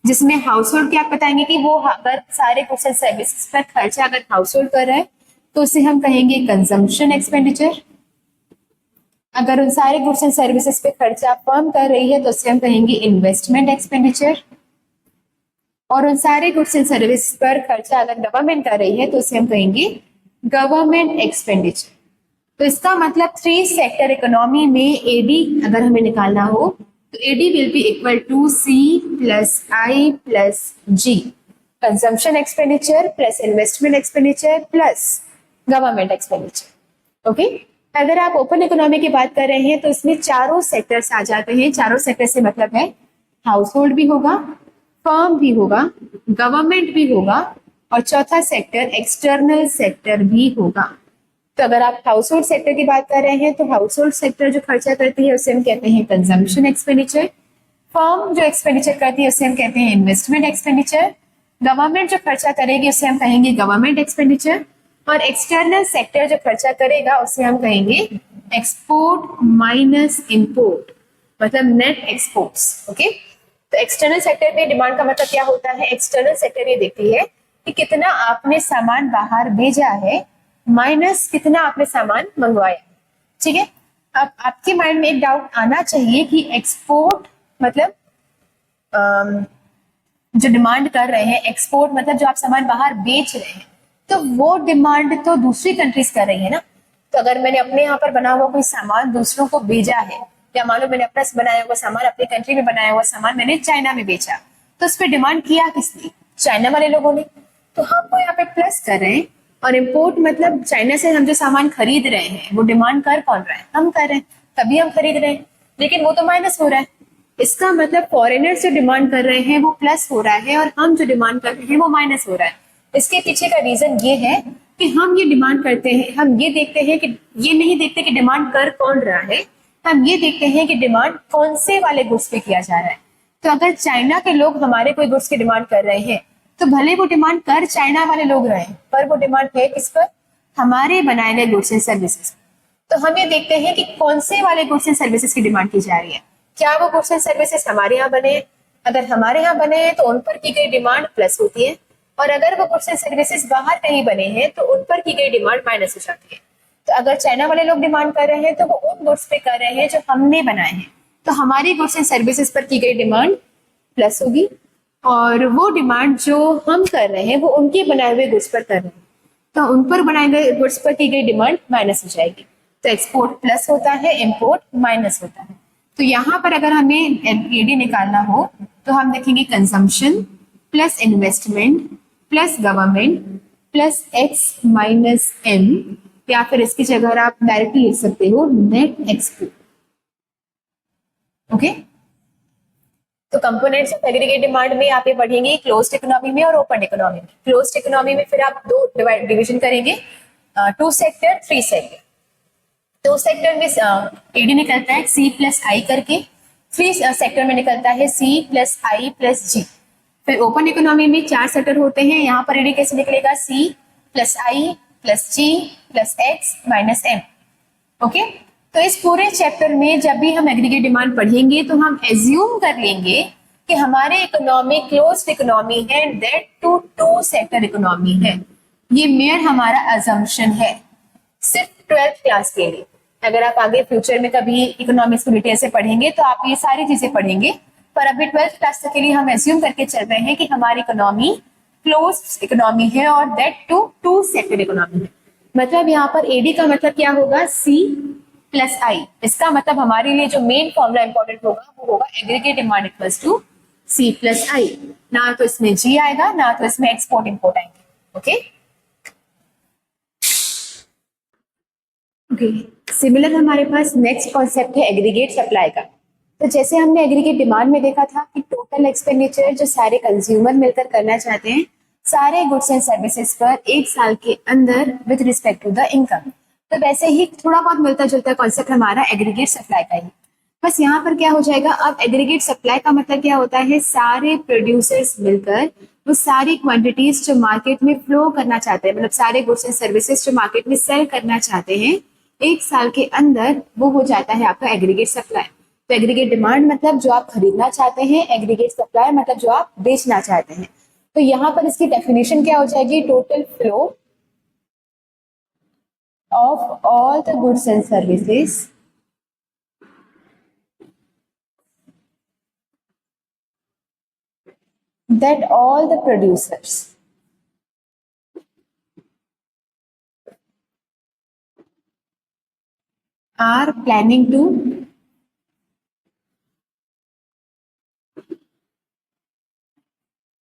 जिसमें हाउस होल्ड क्या बताएंगे कि वो अगर सारे गुड्स एंड सर्विसेज पर खर्चा अगर हाउस होल्ड कर रहा है तो उसे हम कहेंगे कंजम्पशन एक्सपेंडिचर। अगर उन सारे गुड्स एंड सर्विसेज पे खर्चा फर्म कर रही है तो उसे हम कहेंगे इन्वेस्टमेंट एक्सपेंडिचर। और उन सारे गुड्स एंड सर्विस पर खर्चा अगर गवर्नमेंट कर रही है तो उसे हम कहेंगे गवर्नमेंट एक्सपेंडिचर। तो इसका मतलब 3 सेक्टर इकोनॉमी में एडी अगर हमें निकालना हो तो AD will be equal to C plus I plus G, consumption expenditure plus investment expenditure plus government expenditure. Okay, अगर आप ओपन इकोनॉमी की बात कर रहे हैं तो इसमें चारों सेक्टर्स आ जाते हैं। चारों सेक्टर से मतलब है हाउस होल्ड भी होगा, फर्म भी होगा, गवर्नमेंट भी होगा और चौथा सेक्टर एक्सटर्नल सेक्टर भी होगा। तो अगर आप हाउस होल्ड सेक्टर की बात कर रहे हैं तो हाउस होल्ड सेक्टर जो खर्चा करती है उसे हम कहते हैं कंजम्पशन एक्सपेंडिचर। फर्म जो एक्सपेंडिचर करती है उसे हम कहते हैं इन्वेस्टमेंट एक्सपेंडिचर। गवर्नमेंट जो खर्चा करेगी उसे हम कहेंगे गवर्नमेंट एक्सपेंडिचर। और एक्सटर्नल सेक्टर जो खर्चा करेगा उसे हम कहेंगे एक्सपोर्ट माइनस इंपोर्ट, मतलब नेट एक्सपोर्ट्स। ओके, तो एक्सटर्नल सेक्टर में डिमांड का मतलब क्या होता है, एक्सटर्नल सेक्टर ये देखती है कि कितना आपने सामान बाहर भेजा है माइनस कितना आपने सामान मंगवाया। ठीक है, अब आपके माइंड में एक डाउट आना चाहिए कि एक्सपोर्ट मतलब जो डिमांड कर रहे हैं, एक्सपोर्ट मतलब जो आप सामान बाहर बेच रहे हैं, तो वो डिमांड तो दूसरी कंट्रीज कर रही है ना। तो अगर मैंने अपने यहाँ पर बना हुआ कोई सामान दूसरों को भेजा है, या मान लो मैंने अपना बनाया हुआ सामान, अपनी कंट्री में बनाया हुआ सामान मैंने चाइना में बेचा, तो उस पर डिमांड किया किसने, चाइना वाले लोगों ने। तो हम वो यहाँ पे प्लस कर रहे हैं। और इम्पोर्ट मतलब चाइना से हम जो सामान खरीद रहे हैं वो डिमांड कर कौन रहा है, हम कर रहे हैं, तभी हम खरीद रहे हैं, लेकिन वो तो माइनस हो रहा है। इसका मतलब फॉरेनर्स जो डिमांड कर रहे हैं वो प्लस हो रहा है और हम जो डिमांड कर रहे हैं वो माइनस हो रहा है। इसके पीछे का रीजन ये है कि हम ये डिमांड करते हैं, हम ये देखते हैं कि ये नहीं देखते कि डिमांड कर कौन रहा है, हम ये देखते हैं कि डिमांड कौन से वाले गुड्स पे किया जा रहा है। तो अगर चाइना के लोग हमारे कोई गुड्स की डिमांड कर रहे हैं तो भले वो डिमांड कर चाइना वाले लोग रहे हैं, पर वो डिमांड है किस पर, हमारे बनाए गए गुड्स एंड सर्विसेज। तो हम ये देखते हैं कि कौन से वाले गुड्स एंड सर्विसेज की डिमांड की जा रही है, क्या वो गुड्स एंड सर्विसेज हमारे यहाँ बने हैं। अगर हमारे यहाँ बने हैं तो उन पर की गई डिमांड प्लस होती है, और अगर वो गुड्स एंड सर्विसेज बाहर कहीं बने हैं तो उन पर की गई डिमांड माइनस हो जाती है। तो अगर चाइना वाले लोग डिमांड कर रहे हैं तो वो उन गुड्स पे कर रहे हैं जो हमने बनाए हैं, तो हमारी गुड्स एंड सर्विसेज पर की गई डिमांड प्लस होगी, और वो डिमांड जो हम कर रहे हैं वो उनके बनाए हुए गुड्स पर कर रहे हैं, तो उन पर बनाए गए गुड्स पर की गई डिमांड माइनस हो जाएगी। तो एक्सपोर्ट प्लस होता है, इंपोर्ट माइनस होता है। तो यहाँ पर अगर हमें एडी निकालना हो तो हम देखेंगे consumption plus investment plus government plus X minus M, या फिर इसकी जगह आप डायरेक्टली लिख सकते हो नेट एक्सपोर्ट। ओके, तो कंपोनेंट्स ऑफ एग्रीगेट डिमांड में आप ये पढ़ेंगे क्लोज्ड इकोनॉमी में और ओपन इकोनॉमी में। क्लोज्ड इकोनॉमी में फिर आप दो डिवीजन करेंगे, 2 सेक्टर 3 सेक्टर। 2 सेक्टर में एडी निकलता है सी प्लस आई करके, 3 सेक्टर में निकलता है सी प्लस आई प्लस जी। फिर ओपन इकोनॉमी में 4 सेक्टर होते हैं, यहाँ पर एडी कैसे निकलेगा, C plus I plus G plus X minus M. Okay, तो इस पूरे चैप्टर में जब भी हम एग्रीगेट डिमांड पढ़ेंगे तो हम एज्यूम कर लेंगे कि हमारे इकोनॉमी क्लोज्ड इकोनॉमी है, दैट टू 2 सेक्टर इकोनॉमी है। ये मेयर हमारा अजम्पशन है सिर्फ 12th क्लास के लिए। अगर आप आगे फ्यूचर में कभी इकोनॉमिक्स को डिटेल से पढ़ेंगे तो आप ये सारी चीजें पढ़ेंगे, पर अभी 12th क्लास तक के लिए हम एज्यूम करके चल रहे हैं कि हमारी इकोनॉमी क्लोज्ड इकोनॉमी है और दैट टू सेक्टर इकोनॉमी है। मतलब यहाँ पर एडी का मतलब क्या होगा, सी प्लस आई। इसका मतलब हमारे लिए जो मेन फॉर्मूला इंपॉर्टेंट होगा वो होगा aggregate demand equals to C plus I. ना तो इसमें जी आएगा ना तो इसमें एक्सपोर्ट इंपोर्ट आएंगे। ओके ओके, सिमिलर हमारे पास नेक्स्ट कॉन्सेप्ट है एग्रीगेट सप्लाई का। तो जैसे हमने एग्रीगेट डिमांड में देखा था कि टोटल एक्सपेंडिचर जो सारे कंज्यूमर मिलकर करना चाहते हैं सारे गुड्स एंड सर्विसेज पर एक साल के अंदर with respect to the income, तो वैसे ही थोड़ा बहुत मिलता जुलता कॉन्सेप्ट हमारा एग्रीगेट सप्लाई का ही। बस यहाँ पर क्या हो जाएगा, अब एग्रीगेट सप्लाई का मतलब क्या होता है, सारे प्रोड्यूसर्स मिलकर वो सारी क्वांटिटीज जो मार्केट में फ्लो करना चाहते हैं, मतलब सारे गुड्स एंड सर्विसेज जो मार्केट में सेल करना चाहते हैं एक साल के अंदर, वो हो जाता है आपका एग्रीगेट सप्लाई। तो एग्रीगेट डिमांड मतलब जो आप खरीदना चाहते हैं, एग्रीगेट सप्लाई मतलब जो आप बेचना चाहते हैं। तो यहाँ पर इसकी डेफिनेशन क्या हो जाएगी, total flow of all the goods and services that all the producers are planning to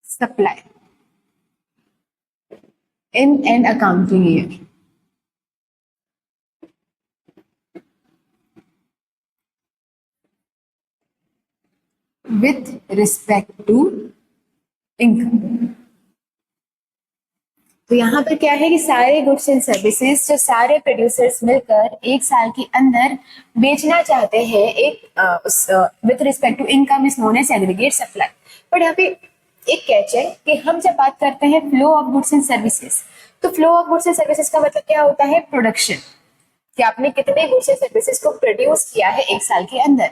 supply in an accounting year with respect to income. तो यहाँ पर क्या है कि सारे गुड्स एंड सर्विसेज जो सारे प्रोड्यूसर्स मिलकर एक साल के अंदर बेचना चाहते हैं एक with respect to income is known as aggregate supply. But यहाँ पे एक कैच है कि हम जब बात करते हैं flow of goods and services, तो flow of goods and services का मतलब क्या होता है, प्रोडक्शन, कि आपने कितने गुड्स एंड सर्विसेज को प्रोड्यूस किया है एक साल के अंदर।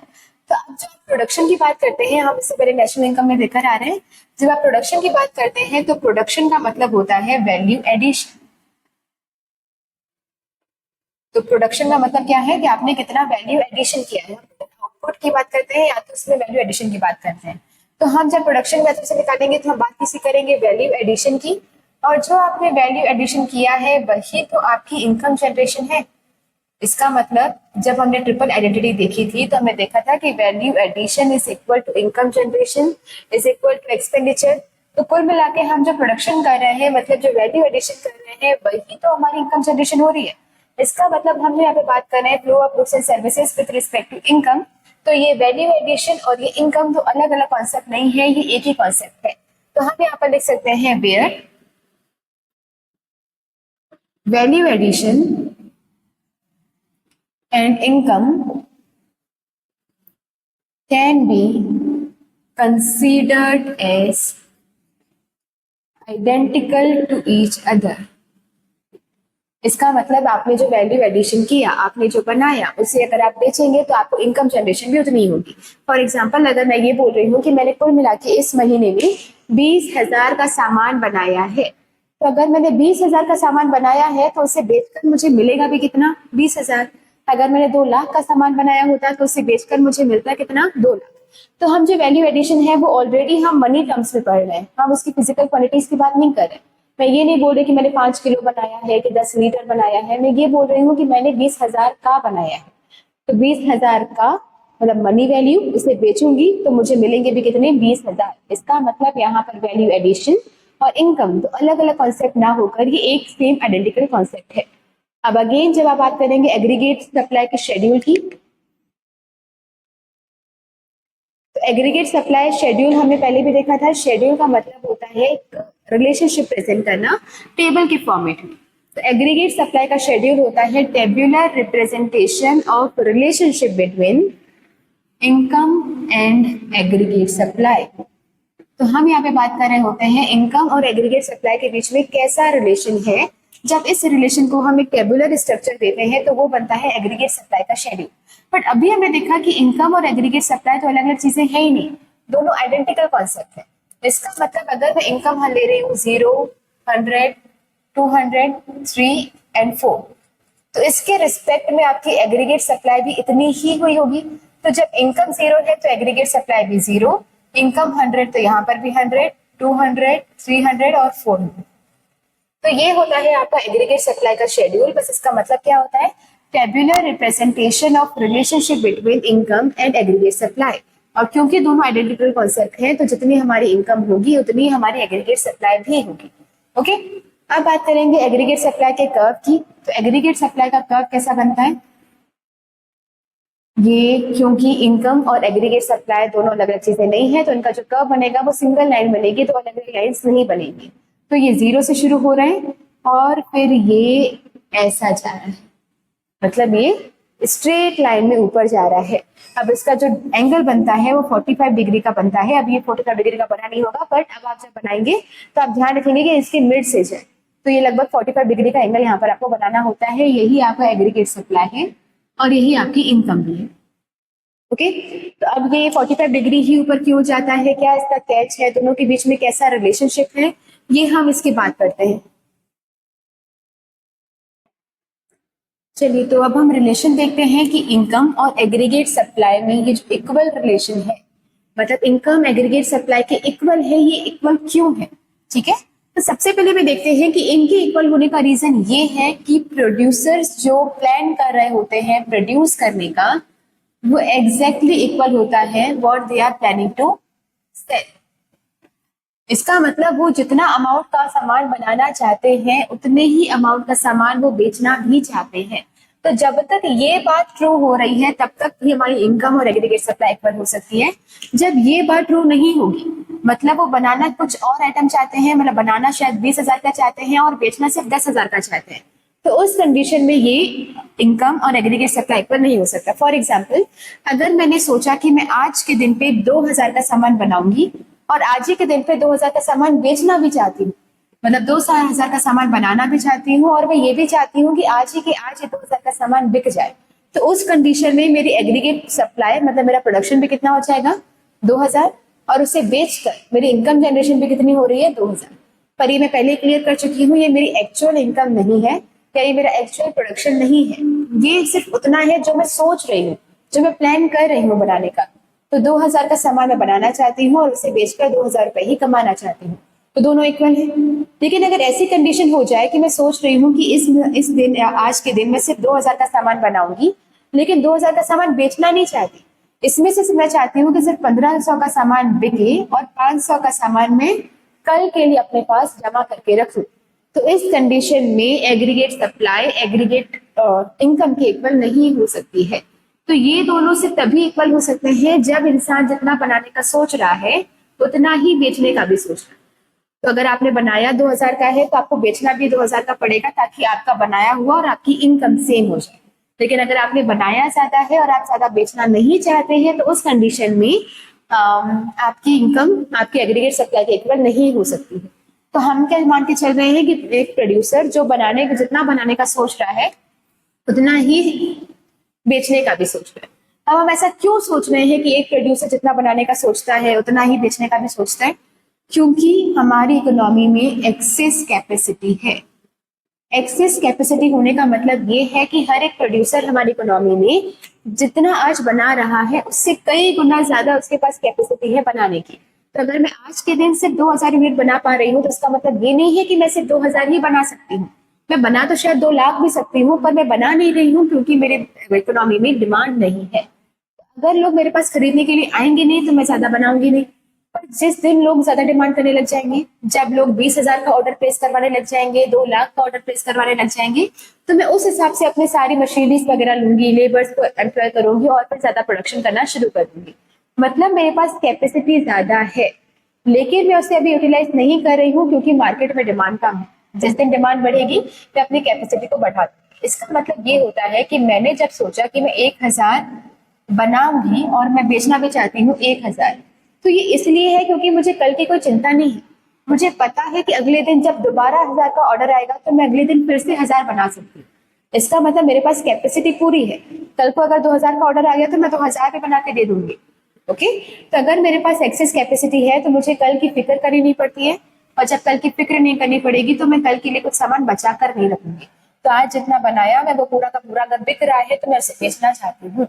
तो अब जब प्रोडक्शन की बात करते हैं, हम इससे पहले नेशनल इनकम में देखकर आ रहे हैं, जब आप प्रोडक्शन की बात करते हैं तो प्रोडक्शन का मतलब होता है वैल्यू एडिशन। तो प्रोडक्शन का मतलब क्या है कि आपने कितना वैल्यू एडिशन किया है। आउटपुट की बात करते हैं या तो उसमें वैल्यू एडिशन की बात करते हैं। तो हम जब प्रोडक्शन मेथड से निकालेंगे तो हम बात किसी करेंगे वैल्यू एडिशन की, और जो आपने वैल्यू एडिशन किया है वही तो आपकी इनकम जनरेशन है। इसका मतलब जब हमने ट्रिपल आइडेंटिटी देखी थी तो हमने देखा था कि value addition is equal to income generation is equal to expenditure. तो कुल मिला के हम जो प्रोडक्शन कर रहे हैं, मतलब जो वैल्यू एडिशन कर रहे हैं, वही तो हमारी इनकम जनरेशन हो रही है। इसका मतलब हम यहाँ पे बात कर रहे हैं flow of goods and services with respect to income. तो ये वैल्यू एडिशन और ये इनकम तो अलग अलग कॉन्सेप्ट नहीं है, ये एक ही कॉन्सेप्ट है। तो हम यहाँ पर लिख सकते हैं where value addition and income can be considered as identical to each other। इसका मतलब आपने जो वैल्यू एडिशन किया, आपने जो बनाया, उसे अगर आप बेचेंगे तो आपको इनकम जनरेशन भी उतनी होगी। फॉर एग्जाम्पल, अगर मैं ये बोल रही हूँ कि मैंने कुल मिला के इस महीने में 20,000 का सामान बनाया है, तो अगर मैंने 20,000 का सामान बनाया है तो उसे बेचकर मुझे मिलेगा भी कितना, 20,000। अगर मैंने 2 लाख का सामान बनाया होता तो उसे बेचकर मुझे मिलता कितना, 2 लाख। तो हम जो वैल्यू एडिशन है वो ऑलरेडी हम मनी टर्म्स में पढ़ रहे हैं, हम उसकी फिजिकल क्वांटिटीज की बात नहीं कर रहे। मैं ये नहीं बोल रही कि मैंने 5 किलो बनाया है कि 10 लीटर बनाया है, मैं ये बोल रही हूँ कि मैंने 20,000 का बनाया है। तो 20,000 का मतलब मनी वैल्यू, उसे बेचूंगी तो मुझे मिलेंगे भी कितने, 20,000। इसका मतलब यहाँ पर वैल्यू एडिशन और इनकम तो अलग अलग कॉन्सेप्ट ना होकर ये एक सेम आइडेंटिकल कॉन्सेप्ट है। अब अगेन जब आप बात करेंगे एग्रीगेट सप्लाई के शेड्यूल की, तो एग्रीगेट सप्लाई शेड्यूल हमने पहले भी देखा था। शेड्यूल का मतलब होता है रिलेशनशिप प्रेजेंट करना टेबल के फॉर्मेट में। तो एग्रीगेट सप्लाई का शेड्यूल होता है tabular representation of relationship between income and aggregate supply. तो हम यहाँ पे बात कर रहे होते हैं इनकम और एग्रीगेट सप्लाई के बीच में कैसा रिलेशन है। जब इस रिलेशन को हम एक टेबुलर स्ट्रक्चर देते हैं तो वो बनता है एग्रीगेट सप्लाई का शेड्यूल। बट अभी हमने देखा कि इनकम और एग्रीगेट सप्लाई तो अलग अलग चीजें है ही नहीं, दोनों आइडेंटिकल कॉन्सेप्ट है। इसका मतलब अगर मैं इनकम ले रही हूँ 0, 100, 200, 3 and 4, तो इसके रिस्पेक्ट में आपकी एग्रीगेट सप्लाई भी इतनी ही हुई होगी। तो जब इनकम 0 है तो एग्रीगेट सप्लाई भी 0, इनकम 100 तो यहाँ पर भी 100, 200, 300 और 400। तो ये होता है आपका एग्रीगेट सप्लाई का शेड्यूल। बस इसका मतलब क्या होता है, tabular representation of relationship between income and aggregate supply. और क्योंकि दोनों आइडेंटिकल कॉन्सेप्ट हैं, तो जितनी हमारी इनकम होगी उतनी हमारी एग्रीगेट सप्लाई भी होगी। ओके, अब बात करेंगे एग्रीगेट सप्लाई के कर्व की। तो एग्रीगेट सप्लाई का कर्व कैसा बनता है, ये क्योंकि इनकम और एग्रीगेट सप्लाई दोनों अलग अलग चीजें नहीं है, तो इनका जो कर्व बनेगा वो सिंगल लाइन बनेगी, तो अलग अलग लाइन्स नहीं बनेगी। तो ये 0 से शुरू हो रहे हैं और फिर ये ऐसा जा रहा है, मतलब ये स्ट्रेट लाइन में ऊपर जा रहा है। अब इसका जो एंगल बनता है वो 45 डिग्री का बनता है। अब ये 45 डिग्री का बना नहीं होगा, बट अब आप जब बनाएंगे तो आप ध्यान रखेंगे कि इसकी मिड से है, तो ये लगभग 45 डिग्री का एंगल यहाँ पर आपको बनाना होता है। यही आपका एग्रीगेट सप्लाई है और यही आपकी इनकम भी है। ओके, तो अब ये 45 डिग्री ही ऊपर क्यों जाता है, क्या इसका कैच है, दोनों के बीच में कैसा रिलेशनशिप है, ये हम इसकी बात करते हैं। चलिए, तो अब हम रिलेशन देखते हैं कि इनकम और एग्रीगेट सप्लाई में ये जो इक्वल रिलेशन है, मतलब इनकम एग्रीगेट सप्लाई के इक्वल है, ये इक्वल क्यों है। ठीक है, तो सबसे पहले भी देखते हैं कि इनके इक्वल होने का रीजन ये है कि प्रोड्यूसर्स जो प्लान कर रहे होते हैं प्रोड्यूस करने का, वो एग्जैक्टली इक्वल होता है what they are planning to sell. इसका मतलब वो जितना अमाउंट का सामान बनाना चाहते हैं उतने ही अमाउंट का सामान वो बेचना भी चाहते हैं। तो जब तक ये बात ट्रू हो रही है तब तक भी हमारी इनकम और एग्रीगेट सप्लाई इक्वल हो सकती है। जब ये बात ट्रू नहीं होगी, मतलब वो बनाना कुछ और आइटम चाहते हैं, मतलब बनाना शायद 20,000 का चाहते हैं और बेचना सिर्फ 10,000 का चाहते हैं, तो उस कंडीशन में ये इनकम और एग्रीगेट सप्लाई इक्वल नहीं हो सकता। फॉर एग्जाम्पल, अगर मैंने सोचा कि मैं आज के दिन पे 2,000 का सामान बनाऊंगी और आज ही के दिन पे 2,000 का सामान बेचना भी चाहती हूँ, मतलब 2,000 का सामान बनाना भी चाहती हूँ और मैं ये भी चाहती हूँ कि आज ही के आज ये 2,000 का सामान बिक जाए, तो उस कंडीशन में मेरी एग्रीगेट सप्लाई मतलब मेरा प्रोडक्शन भी कितना हो जाएगा 2,000, और उसे बेचकर मेरी इनकम जनरेशन भी कितनी हो रही है 2,000। पर ये मैं पहले क्लियर कर चुकी हूँ, ये मेरी एक्चुअल इनकम नहीं है या ये मेरा एक्चुअल प्रोडक्शन नहीं है, ये सिर्फ उतना है जो मैं सोच रही हूँ, जो मैं प्लान कर रही हूँ बनाने का। तो 2,000 का सामान मैं बनाना चाहती हूँ और उसे बेचकर 2,000 रुपए ही कमाना चाहती हूँ, तो दोनों इक्वल है। लेकिन अगर ऐसी कंडीशन हो जाए कि मैं सोच रही हूँ कि इस दिन आज के दिन मैं सिर्फ 2,000 का सामान बनाऊंगी, लेकिन 2,000 का सामान बेचना नहीं चाहती, इसमें से मैं चाहती हूँ कि सिर्फ 1,500 का सामान बिके और 500 का सामान मैं कल के लिए अपने पास जमा करके रखूं, तो इस कंडीशन में एग्रीगेट सप्लाई एग्रीगेट इनकम के इक्वल नहीं हो सकती है। तो ये दोनों से तभी इक्वल हो सकते हैं जब इंसान जितना बनाने का सोच रहा है उतना ही बेचने का भी सोच रहा है। तो अगर आपने बनाया 2,000 का है तो आपको बेचना भी 2,000 का पड़ेगा, ताकि आपका बनाया हुआ और आपकी इनकम सेम हो जाए। लेकिन अगर आपने बनाया ज्यादा है और आप ज्यादा बेचना नहीं चाहते हैं, तो उस कंडीशन में आपकी इनकम आपकी एग्रीगेट सप्लाई के इक्वल नहीं हो सकती है। तो हम क्या मान के चल रहे हैं कि एक प्रोड्यूसर जो जितना बनाने का सोच रहा है उतना ही बेचने का भी सोच रहा है। अब हम ऐसा क्यों सोच रहे हैं कि एक प्रोड्यूसर जितना बनाने का सोचता है उतना ही बेचने का भी सोचता है, क्योंकि हमारी इकोनॉमी में एक्सेस कैपेसिटी है। एक्सेस कैपेसिटी होने का मतलब ये है कि हर एक प्रोड्यूसर हमारी इकोनॉमी में जितना आज बना रहा है उससे कई गुना ज्यादा उसके पास कैपेसिटी है बनाने की। तो अगर मैं आज के दिन सिर्फ 2,000 यूनिट बना पा रही हूँ, तो इसका मतलब ये नहीं है कि मैं सिर्फ 2,000 ही बना सकती हूँ, मैं बना तो शायद 2 लाख भी सकती हूँ, पर मैं बना नहीं रही हूँ क्योंकि मेरे इकोनॉमी में डिमांड नहीं है। अगर लोग मेरे पास खरीदने के लिए आएंगे नहीं तो मैं ज्यादा बनाऊंगी नहीं। पर जिस दिन लोग ज्यादा डिमांड करने लग जाएंगे, जब लोग 20,000 का ऑर्डर प्लेस करवाने लग जाएंगे, 2 लाख का ऑर्डर प्लेस करवाने लग जाएंगे, तो मैं उस हिसाब से अपने सारी मशीनरीज वगैरह लूंगी, लेबर्स को एम्प्लॉय करूंगी और फिर ज्यादा प्रोडक्शन करना शुरू कर दूंगी। मतलब मेरे पास कैपेसिटी ज्यादा है, लेकिन मैं उसे अभी यूटिलाइज नहीं कर रही हूँ क्योंकि मार्केट में डिमांड कम है। जिस दिन डिमांड बढ़ेगी मैं अपनी कैपेसिटी को बढ़ा दूंगी। इसका मतलब ये होता है कि मैंने जब सोचा कि मैं 1,000 बनाऊंगी और मैं बेचना भी चाहती हूँ 1,000, तो ये इसलिए है क्योंकि मुझे कल की कोई चिंता नहीं है। मुझे पता है कि अगले दिन जब दोबारा 1,000 का ऑर्डर आएगा तो मैं अगले दिन फिर से 1,000 बना सकती हूँ। इसका मतलब मेरे पास कैपेसिटी पूरी है। कल को अगर 2,000 का ऑर्डर आ गया तो मैं 2,000 भी बना के दे दूंगी। ओके, तो अगर मेरे पास एक्सेस कैपेसिटी है तो मुझे कल की फिक्र करनी नहीं पड़ती है, और जब कल की फिक्र नहीं करनी पड़ेगी तो मैं कल के लिए कुछ सामान बचा कर नहीं रखूंगी। तो आज जितना बनाया मैं वो पूरा का पूरा अगर बिक रहा है तो मैं उसे बेचना चाहती हूँ।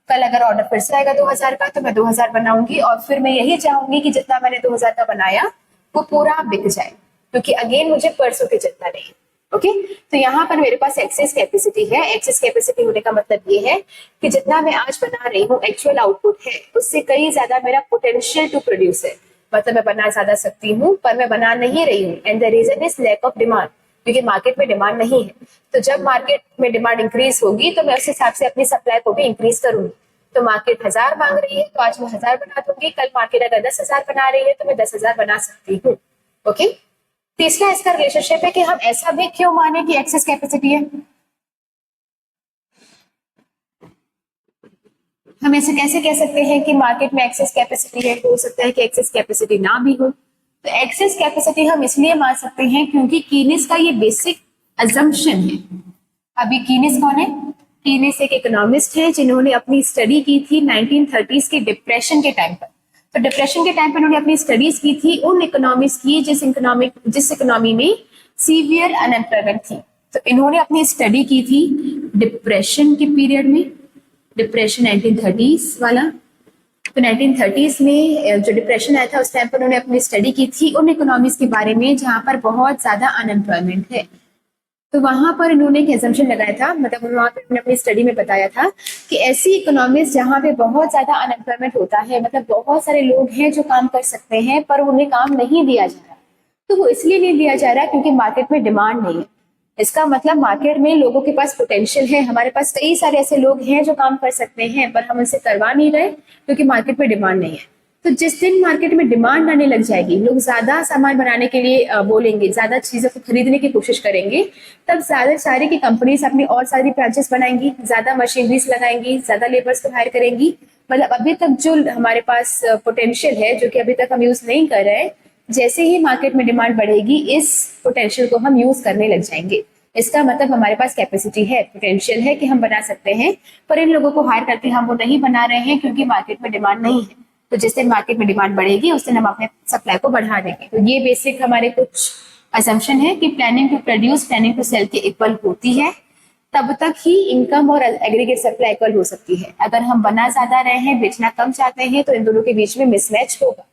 कल अगर ऑर्डर फिर से आएगा 2000 का तो मैं 2000 बनाऊंगी और फिर मैं यही चाहूंगी कि जितना मैंने 2000 का बनाया वो पूरा बिक जाए, क्योंकि अगेन मुझे परसों की चिंता नहीं है। ओके, तो यहाँ पर मेरे पास एक्सेस कैपेसिटी है। एक्सेस कैपेसिटी होने का मतलब ये है कि जितना मैं आज बना रही हूँ एक्चुअल आउटपुट है उससे कई ज्यादा मेरा पोटेंशियल टू प्रोड्यूस है। मतलब मैं बना ज्यादा सकती हूँ पर मैं बना नहीं रही हूँ, and the reason is lack of demand, क्योंकि मार्केट में डिमांड नहीं है। तो जब मार्केट में डिमांड इंक्रीज होगी तो मैं उस हिसाब से अपनी सप्लाई को भी इंक्रीज करूंगी। तो मार्केट 1000 मांग रही है तो आज मैं 1000 बना दूंगी, कल मार्केट अगर 10,000 बना रही है तो मैं 10,000 बना सकती हूँ। ओके, तीसरा इसका रिलेशनशिप है कि हम ऐसा भी क्यों माने कि एक्सेस कैपेसिटी है। हम ऐसे कैसे कह सकते हैं कि मार्केट में एक्सेस कैपेसिटी है, हो सकता है कि एक्सेस कैपेसिटी ना भी हो। तो एक्सेस कैपेसिटी हम इसलिए मान सकते हैं क्योंकि कीनेस का ये बेसिक अजम्पशन है। अभी कीनेस कौन है? कीनेस एक इकोनॉमिस्ट है जिन्होंने अपनी स्टडी की थी 1930s के डिप्रेशन के टाइम पर। तो डिप्रेशन के टाइम पर उन्होंने अपनी स्टडीज की थी उन इकोनॉमिक्स की जिस इकोनॉमी में सीवियर अनएम्प्लॉयमेंट थी। तो इन्होंने अपनी स्टडी की थी डिप्रेशन के पीरियड में, डिप्रेशन 1930s वाला। तो 1930s में जो डिप्रेशन आया था उस टाइम पर उन्होंने अपनी स्टडी की थी उन इकोनॉमीज के बारे में जहां पर बहुत ज्यादा अनएम्प्लॉयमेंट है। तो वहां पर इन्होंने एक एजम्पशन लगाया था, मतलब वहां पर उन्होंने अपनी स्टडी में बताया था कि ऐसी इकोनॉमीज जहां पे बहुत ज्यादा अनएम्प्लॉयमेंट होता है, मतलब बहुत सारे लोग हैं जो काम कर सकते हैं पर उन्हें काम नहीं दिया जा रहा। तो वो इसलिए नहीं दिया जा रहा क्योंकि मार्केट में डिमांड नहीं है। इसका मतलब मार्केट में लोगों के पास पोटेंशियल है, हमारे पास कई सारे ऐसे लोग हैं जो काम कर सकते हैं पर हम उनसे करवा नहीं रहे क्योंकि मार्केट में डिमांड नहीं है। तो जिस दिन मार्केट में डिमांड आने लग जाएगी, लोग ज्यादा सामान बनाने के लिए बोलेंगे, ज्यादा चीजों को खरीदने की कोशिश करेंगे, तब ज्यादा सारी की कंपनीज अपनी और सारी ब्रांचेस बनाएंगी, ज्यादा मशीनरीज लगाएंगी, ज्यादा लेबर्स को हायर करेंगी। मतलब अभी तक जो हमारे पास पोटेंशियल है जो कि अभी तक हम यूज नहीं कर रहे हैं, जैसे ही मार्केट में डिमांड बढ़ेगी इस पोटेंशियल को हम यूज करने लग जाएंगे। इसका मतलब हमारे पास कैपेसिटी है, पोटेंशियल है कि हम बना सकते हैं, पर इन लोगों को हायर करके हम वो नहीं बना रहे हैं क्योंकि मार्केट में डिमांड नहीं है। तो जिस दिन मार्केट में डिमांड बढ़ेगी उस दिन हम अपने सप्लाई को बढ़ा देंगे। तो ये बेसिक हमारे कुछ असम्पशन है कि planning to produce planning to sell के इक्वल होती है, तब तक ही इनकम और एग्रीगेट सप्लाई इक्वल हो सकती है। अगर हम बना ज्यादा रहे हैं बेचना कम चाहते हैं तो इन दोनों के बीच में मिसमैच होगा।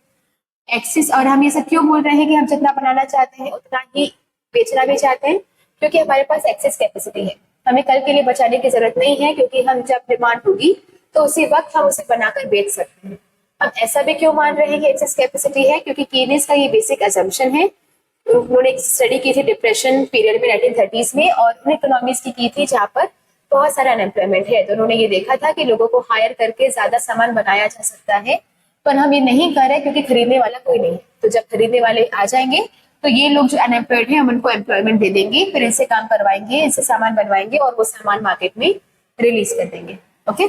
एक्सिस, और हम ये सब क्यों बोल रहे हैं कि हम जितना बनाना चाहते हैं उतना ही बेचना भी चाहते हैं, क्योंकि हमारे पास एक्सेस कैपेसिटी है। हमें कल के लिए बचाने की जरूरत नहीं है क्योंकि हम जब डिमांड होगी तो उसी वक्त हम उसे बनाकर बेच सकते हैं। हम ऐसा भी क्यों मान रहे हैं कि एक्सेस कैपेसिटी है, क्योंकि कीनेस का ये बेसिक अजम्पशन है। उन्होंने एक स्टडी की थी डिप्रेशन पीरियड में 1930s में, और उन्होंने इकोनॉमीज की थी जहाँ पर बहुत सारा अनएम्प्लॉयमेंट है। तो उन्होंने ये देखा था कि लोगों को हायर करके ज्यादा सामान बनाया जा सकता है, पर हम ये नहीं कर रहे क्योंकि खरीदने वाला कोई नहीं। तो जब खरीदने वाले आ जाएंगे तो ये लोग जो अनएम्प्लॉयड हैं हम उनको एम्प्लॉयमेंट दे देंगे, फिर इनसे काम करवाएंगे, इनसे सामान बनवाएंगे और वो सामान मार्केट में रिलीज कर देंगे। ओके,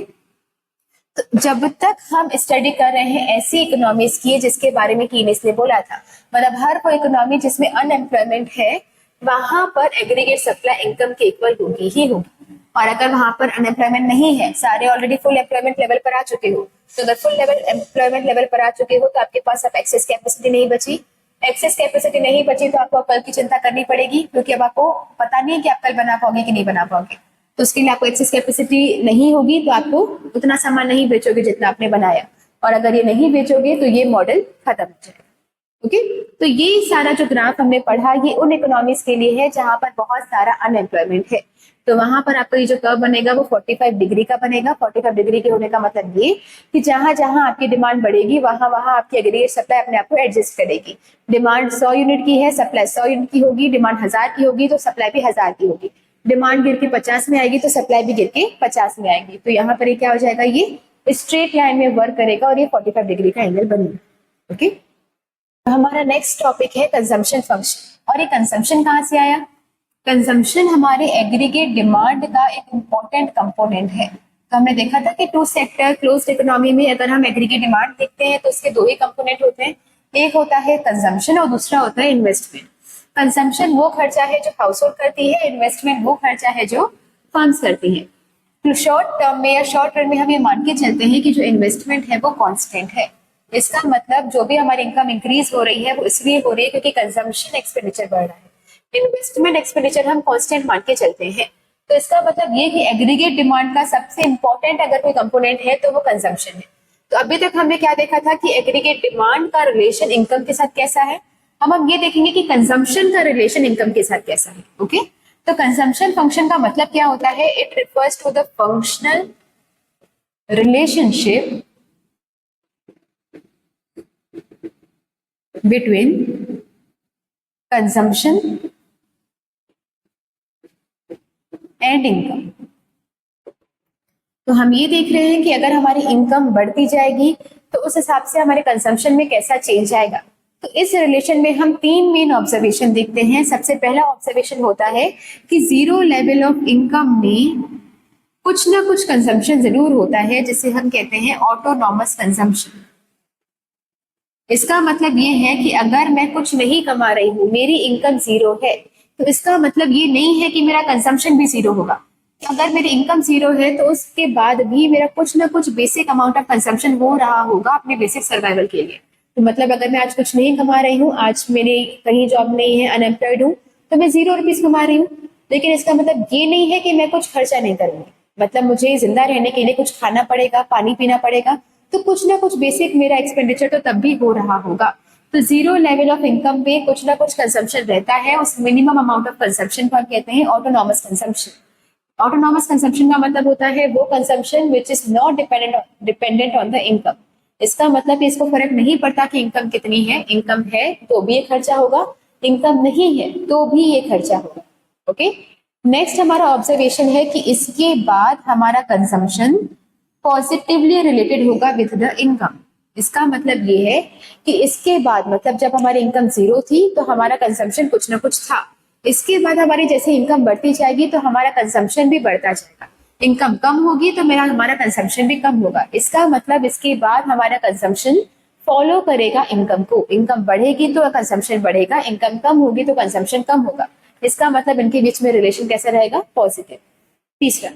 तो जब तक हम स्टडी कर रहे हैं ऐसी इकोनॉमीज की जिसके बारे में कीनेस ने बोला था, मतलब हर कोई इकोनॉमी जिसमें अनएम्प्लॉयमेंट है वहां पर एग्रीगेट सप्लाई इनकम के इक्वल होगी ही होगी। और अगर वहां पर अनएम्प्लॉयमेंट नहीं है, सारे ऑलरेडी फुल एम्प्लॉयमेंट लेवल पर आ चुके हो, तो अगर फुल लेवल एम्प्लॉयमेंट लेवल पर आ चुके हो तो आपके पास अब एक्सेस कैपेसिटी नहीं बची। एक्सेस कैपेसिटी नहीं बची तो आपको कल की चिंता करनी पड़ेगी, क्योंकि अब आपको पता नहीं कि आप कल बना पाओगे कि नहीं बना पाओगे। तो उसके लिए आपको एक्सेस कैपेसिटी नहीं होगी तो आपको उतना सामान नहीं बेचोगे जितना आपने बनाया, और अगर ये नहीं बेचोगे तो ये मॉडल खत्म हो जाएगा। ओके, तो ये सारा जो ग्राफ हमने पढ़ा ये उन इकोनॉमीज के लिए है जहां पर बहुत सारा अनएम्प्लॉयमेंट है। तो वहां पर आपको ये जो कर्व बनेगा वो 45 डिग्री का बनेगा। 45 डिग्री के होने का मतलब ये कि जहां जहां आपकी डिमांड बढ़ेगी वहां वहां आपकी एग्रीगेट सप्लाई अपने आप को एडजस्ट करेगी। डिमांड 100 यूनिट की है, सप्लाई 100 यूनिट की होगी। डिमांड 1000 की होगी तो सप्लाई भी 1000 की होगी। डिमांड गिर के 50 में आएगी तो सप्लाई भी गिर के 50 में आएगी। तो यहाँ पर ये क्या हो जाएगा, ये स्ट्रेट लाइन में वर्क करेगा और ये 45 डिग्री का एंगल बनेगा। ओके, हमारा नेक्स्ट टॉपिक है कंजम्पशन फंक्शन। और ये कंजम्पशन कहाँ से आया? कंजम्पशन हमारे एग्रीगेट डिमांड का एक इंपॉर्टेंट कंपोनेंट है। तो हमने देखा था कि टू सेक्टर क्लोज्ड इकोनॉमी में अगर हम एग्रीगेट डिमांड देखते हैं तो उसके दो ही कंपोनेंट होते हैं, एक होता है कंजम्पशन और दूसरा होता है इन्वेस्टमेंट। कंजम्पशन वो खर्चा है जो हाउस होल्ड करती है, इन्वेस्टमेंट वो खर्चा है जो फर्म्स करती है। तो शॉर्ट टर्म में या शॉर्ट रन में हम ये मान के चलते हैं कि जो इन्वेस्टमेंट है वो कांस्टेंट है। इसका मतलब जो भी हमारी इनकम इंक्रीज हो रही है वो इसलिए हो रही है क्योंकि कंजम्पशन एक्सपेंडिचर बढ़ रहा है। इन्वेस्टमेंट एक्सपेंडिचर हम कांस्टेंट मान के चलते हैं। तो इसका मतलब ये कि एग्रीगेट डिमांड का सबसे इंपॉर्टेंट अगर कोई कंपोनेंट है तो वो कंजम्पशन है। तो अभी तक हमने क्या देखा था कि एग्रीगेट डिमांड का रिलेशन इनकम के साथ कैसा है। अब ये देखेंगे कि कंजम्पशन का रिलेशन इनकम के साथ कैसा है। ओके, तो कंजम्पशन फंक्शन का मतलब क्या होता है? It refers to the functional relationship between consumption and income. तो हम ये देख रहे हैं कि अगर हमारी इनकम बढ़ती जाएगी तो उस हिसाब से हमारे कंजम्पशन में कैसा चेंज आएगा। तो इस रिलेशन में हम तीन मेन ऑब्जर्वेशन देखते हैं। सबसे पहला ऑब्जर्वेशन होता है कि जीरो लेवल ऑफ इनकम में कुछ ना कुछ कंजम्पशन जरूर होता है, जिसे हम कहते हैं ऑटोनॉमस कंजम्पशन। इसका मतलब ये है कि अगर मैं कुछ नहीं कमा रही हूं, मेरी इनकम जीरो है, तो इसका मतलब ये नहीं है कि मेरा कंजम्पशन भी जीरो होगा। अगर मेरी इनकम जीरो है तो उसके बाद भी मेरा कुछ ना कुछ बेसिक अमाउंट ऑफ कंजम्पशन हो रहा होगा अपने बेसिक सर्वाइवल के लिए। तो मतलब अगर मैं आज कुछ नहीं कमा रही हूँ, आज मेरी कहीं जॉब नहीं है, अनएम्प्लॉयड हूँ, तो मैं ₹0 कमा रही हूँ, लेकिन इसका मतलब ये नहीं है कि मैं कुछ खर्चा नहीं करूंगी। मतलब मुझे जिंदा रहने के लिए कुछ खाना पड़ेगा, पानी पीना पड़ेगा, तो कुछ ना कुछ बेसिक मेरा एक्सपेंडिचर तो तब भी हो रहा होगा। तो जीरो लेवल ऑफ इनकम पे कुछ ना कुछ कंजम्पशन रहता है। उस मिनिमम अमाउंट ऑफ कंजम्पशन को हम कहते हैं ऑटोनॉमस कंजम्पशन। ऑटोनॉमस कंजम्पशन का मतलब होता है वो consumption which is not dependent on the income. इसका मतलब कि इसको फर्क नहीं पड़ता कि इनकम कितनी है, इनकम है तो भी ये खर्चा होगा, इनकम नहीं है तो भी ये खर्चा होगा। ओके, नेक्स्ट हमारा ऑब्जर्वेशन है कि इसके बाद हमारा कंजम्पशन पॉजिटिवली रिलेटेड होगा विद द इनकम। इसका मतलब ये है कि इसके बाद, मतलब जब हमारी इनकम जीरो थी तो हमारा कंजम्पशन कुछ ना कुछ था। इसके बाद हमारी जैसे इनकम बढ़ती जाएगी तो हमारा कंजम्पशन भी बढ़ता जाएगा। इनकम कम होगी तो हमारा कंजम्पशन भी कम होगा। इसका मतलब इसके बाद हमारा कंजम्पशन फॉलो करेगा इनकम को। इनकम बढ़ेगी तो कंजम्पशन बढ़ेगा, इनकम कम होगी तो कंजम्पशन कम होगा। इसका मतलब इनके बीच में रिलेशन कैसा रहेगा? पॉजिटिव। तीसरा,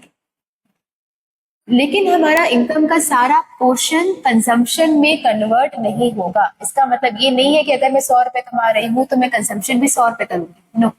लेकिन हमारा इनकम का सारा पोर्शन कंजम्पशन में कन्वर्ट नहीं होगा। इसका मतलब ये नहीं है कि अगर मैं ₹100 कमा रही हूँ तो मैं कंजम्पशन भी ₹100 करूंगी। नो,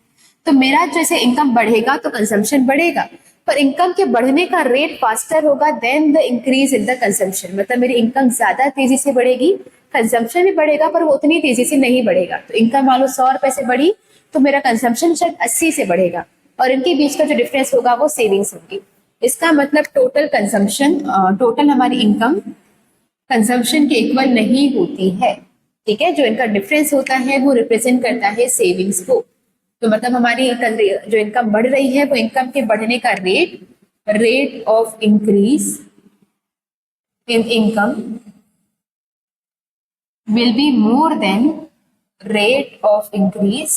तो मेरा जैसे इनकम बढ़ेगा तो कंजम्पशन बढ़ेगा, पर इनकम के बढ़ने का रेट फास्टर होगा than the increase in the consumption. मतलब मेरी इनकम ज्यादा तेजी से बढ़ेगी, कंजम्पशन भी बढ़ेगा, पर वो उतनी तेजी से नहीं बढ़ेगा। तो इनकम मान लो ₹100 से बढ़ी तो मेरा कंजम्पशन शायद 80 से बढ़ेगा, और इनके बीच का जो डिफरेंस होगा वो सेविंग्स होगी। इसका मतलब टोटल कंजम्पशन, टोटल हमारी इनकम कंजम्पशन के इक्वल नहीं होती है। ठीक है, जो इनका डिफरेंस होता है वो रिप्रेजेंट करता है सेविंग्स को। तो मतलब हमारी जो इनकम बढ़ रही है वो इनकम के बढ़ने का rate of increase in income will be more than rate of increase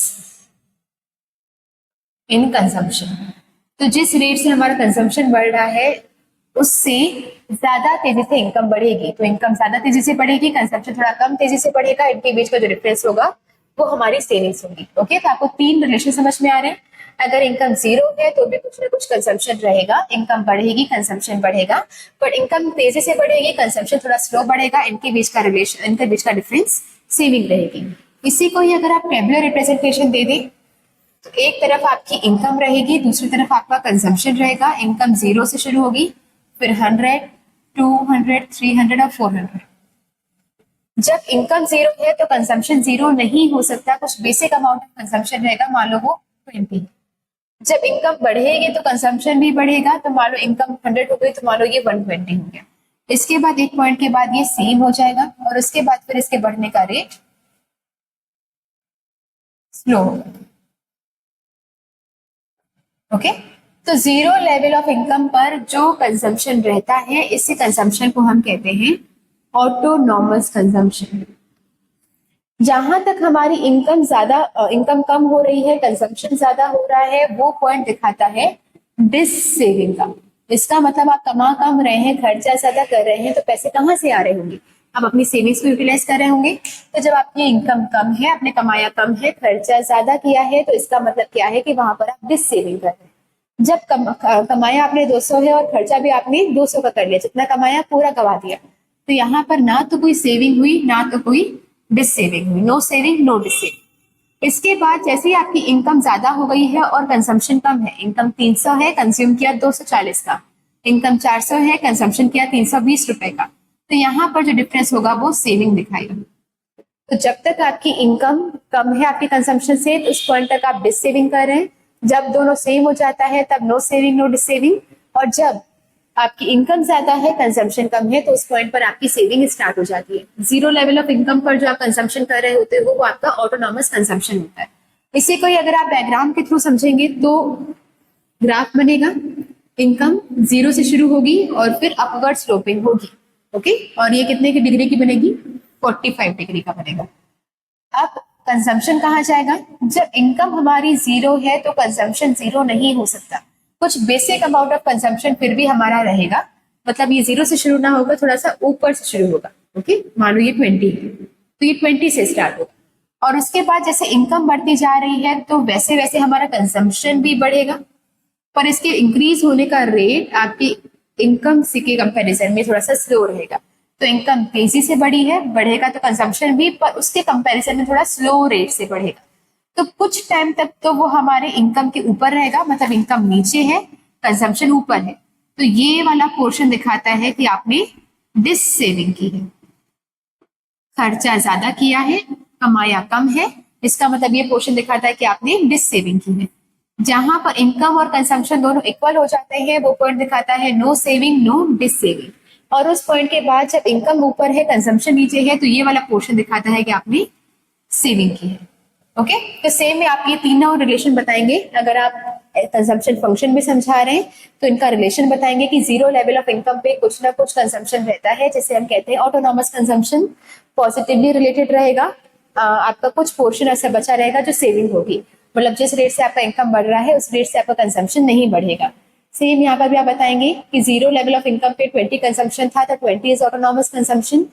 in consumption. तो जिस रेट से हमारा कंजम्पशन बढ़ रहा है उससे ज्यादा तेजी से इनकम बढ़ेगी। तो इनकम ज्यादा तेजी से बढ़ेगी, कंजम्पशन थोड़ा कम तेजी से बढ़ेगा, इनके बीच का जो डिफरेंस होगा वो हमारी सेविंग्स होगी। ओके, तो आपको तीन रिलेशन समझ में आ रहे हैं। अगर इनकम जीरो है तो भी कुछ ना कुछ कंजम्पशन रहेगा, इनकम बढ़ेगी कंजम्पशन बढ़ेगा, पर इनकम तेजी से बढ़ेगी, कंजम्पशन थोड़ा स्लो बढ़ेगा, इनके बीच का रिलेशन, इनके बीच का डिफरेंस सेविंग रहेगी। इसी को ही अगर आप टेबुलर रिप्रेजेंटेशन दे दें तो एक तरफ आपकी इनकम रहेगी, दूसरी तरफ आपका कंजम्पशन रहेगा। इनकम जीरो से शुरू होगी, फिर 100, 200, 300 और 400। जब इनकम जीरो है तो कंजम्पशन जीरो नहीं हो सकता, कुछ बेसिक अमाउंट ऑफ कंजम्पशन रहेगा, मान लो वो 20। जब इनकम बढ़ेगी तो कंजम्पशन भी बढ़ेगा, तो मान लो इनकम 100 हो गई तो मान लो ये 120 हो गया। इसके बाद एक पॉइंट के बाद ये सेम हो जाएगा, और उसके बाद फिर इसके बढ़ने का रेट स्लो होगा। ओके, तो जीरो लेवल ऑफ इनकम पर जो कंजम्पशन रहता है, इसी कंजम्पशन को हम कहते हैं ऑटोनॉमस कंजम्पशन। जहां तक हमारी इनकम कम हो रही है, कंजम्पशन ज्यादा हो रहा है, वो पॉइंट दिखाता है डिस सेविंग का। इसका मतलब आप कमा कम रहे हैं, खर्चा ज्यादा कर रहे हैं, तो पैसे कहाँ से आ रहे होंगे? आप अपनी सेविंग्स को यूटिलाइज कर रहे होंगे। तो जब आपकी इनकम कम है, आपने कमाया कम है, खर्चा ज्यादा किया है, तो इसका मतलब क्या है कि वहां पर आप डिस सेविंग कर रहे हैं। जब कमाया आपने 200 है और खर्चा भी आपने 200 का कर लिया, जितना कमाया पूरा गवा दिया, तो यहाँ पर ना तो कोई सेविंग हुई ना तो कोई डिस सेविंग हुई। No saving no dissaving. इसके बाद जैसे ही आपकी इनकम ज्यादा हो गई है और कंजम्पशन कम है, इनकम 300 है, कंज्यूम किया 240 का, इनकम 400 है, कंजम्पशन किया 320 रुपए का, तो यहाँ पर जो डिफरेंस होगा वो सेविंग दिखाएगा। तो जब तक आपकी इनकम कम है आपके कंजम्पशन से, तो उस पॉइंट तक आप डिस सेविंग कर रहे हैं। जब दोनों सेम हो जाता है तब no saving no dissaving, और जब आपकी इनकम ज्यादा है कंजम्पशन कम है तो उस पॉइंट पर आपकी सेविंग स्टार्ट हो जाती है। जीरो लेवल ऑफ इनकम पर जो आप कंजम्पशन कर रहे होते हो वो आपका ऑटोनॉमस कंजम्पशन होता है। इसे कोई अगर आप डायग्राम के थ्रू समझेंगे तो ग्राफ बनेगा, इनकम जीरो से शुरू होगी और फिर अपवर्ड स्लोपिंग होगी। ओके, और ये कितने की डिग्री की बनेगी? 45 डिग्री का बनेगा। अब कंजम्पशन कहाँ जाएगा? जब इनकम हमारी जीरो है तो कंजम्पशन जीरो नहीं हो सकता, कुछ बेसिक अमाउंट ऑफ कंजम्पशन फिर भी हमारा रहेगा। मतलब ये जीरो से शुरू ना होगा, थोड़ा सा ऊपर से शुरू होगा। ओके, मान लो ये 20 है तो ये 20 से स्टार्ट होगा, और उसके बाद जैसे इनकम बढ़ती जा रही है तो वैसे वैसे हमारा कंजम्पशन भी बढ़ेगा, पर इसके इंक्रीज होने का रेट आपकी इनकम के कंपैरिजन में थोड़ा सा स्लो रहेगा। तो इनकम तेजी से बढ़ी है, बढ़ेगा तो कंजम्पशन भी, पर उसके कंपैरिजन में थोड़ा स्लो रेट से बढ़ेगा। तो कुछ टाइम तक तो वो हमारे इनकम के ऊपर रहेगा, मतलब इनकम नीचे है कंजम्पशन ऊपर है, तो ये वाला पोर्शन दिखाता है कि आपने डिस सेविंग की है, खर्चा ज्यादा किया है, कमाया कम है। इसका मतलब ये पोर्शन दिखाता है कि आपने डिस सेविंग की है। जहां पर इनकम और कंजम्पशन दोनों इक्वल हो जाते हैं वो पॉइंट दिखाता है no saving no dissaving, और उस पॉइंट के बाद जब इनकम ऊपर है कंजम्पशन नीचे है तो ये वाला पोर्शन दिखाता है कि आपने सेविंग की है। ओके, तो सेम में आप ये तीनों रिलेशन बताएंगे। अगर आप कंजम्पशन फंक्शन भी समझा रहे हैं तो इनका रिलेशन बताएंगे कि जीरो लेवल ऑफ इनकम पे कुछ ना कुछ कंजम्पशन रहता है, जिसे हम कहते हैं ऑटोनॉमस कंजम्पशन, पॉजिटिवली रिलेटेड रहेगा। आपका कुछ पोर्शन ऐसा बचा रहेगा जो सेविंग होगी, मतलब जिस रेट से आपका इनकम बढ़ रहा है उस रेट से आपका कंजम्पशन नहीं बढ़ेगा। सेम यहाँ पर भी आप बताएंगे कि जीरो लेवल ऑफ इनकम पे 20 कंजम्पशन था तो 20 इज ऑटोनॉमस कंजम्पशन,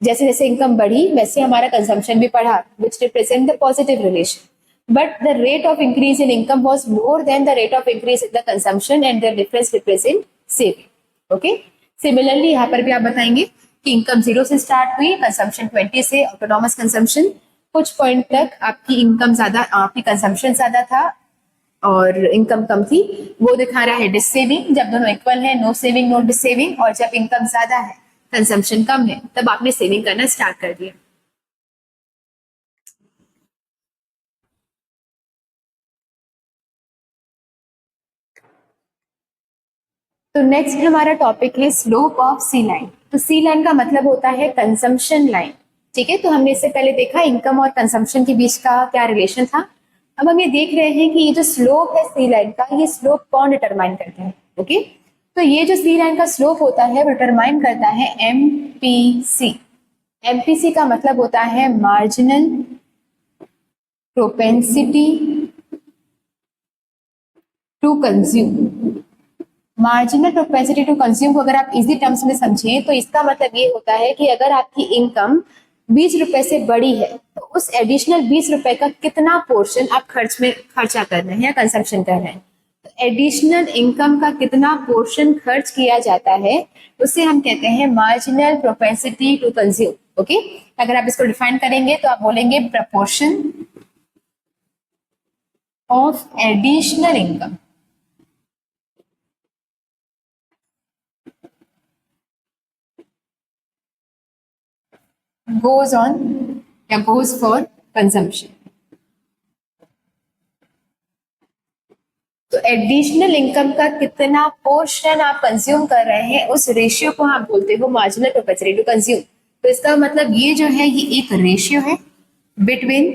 जैसे जैसे इनकम बढ़ी वैसे हमारा कंजम्पशन भी बढ़ा, which represent the positive relation. But the rate of increase in income was more than the rate of increase in the consumption and the difference represent saving. Okay, similarly यहाँ पर भी आप बताएंगे कि इनकम जीरो से start हुई, consumption 20 से, autonomous consumption, कुछ पॉइंट तक आपकी इनकम ज्यादा, आपकी कंजम्पशन ज्यादा था और इनकम कम थी, वो दिखा रहा है डिस सेविंग। जब दोनों इक्वल है no saving no dissaving, और जब इनकम ज्यादा है कंजम्पशन कम है तब आपने सेविंग करना स्टार्ट कर दिया। तो नेक्स्ट हमारा टॉपिक है स्लोप ऑफ सी लाइन। तो सी लाइन का मतलब होता है कंजम्पशन लाइन। ठीक है, तो हमने इससे पहले देखा इनकम और कंजम्पशन के बीच का क्या रिलेशन था। अब हम ये देख रहे हैं कि ये जो स्लोप है सी लाइन का, ये स्लोप कौन डिटरमाइन करता है? ओके, तो ये जो सी लाइन का स्लोप होता है वो डिटरमाइन करता है एमपीसी। एमपीसी का मतलब होता है marginal propensity to consume. Marginal propensity to consume को अगर आप इजी टर्म्स में समझें तो इसका मतलब ये होता है कि अगर आपकी इनकम 20 रुपए से बड़ी है तो उस एडिशनल 20 रुपए का कितना पोर्शन आप खर्च में खर्चा कर रहे हैं या कंजम्पशन कर रहे हैं। तो एडिशनल इनकम का कितना पोर्शन खर्च किया जाता है उसे हम कहते हैं marginal propensity to consume. Okay, अगर आप इसको डिफाइन करेंगे तो आप बोलेंगे proportion of additional income goes on या goes for consumption। तो एडिशनल इनकम का कितना पोर्शन आप कंज्यूम कर रहे हैं उस रेशियो को आप बोलते हो मार्जिनल प्रोपेंसिटी टू कंज्यूम। तो इसका मतलब ये जो है ये एक रेशियो है between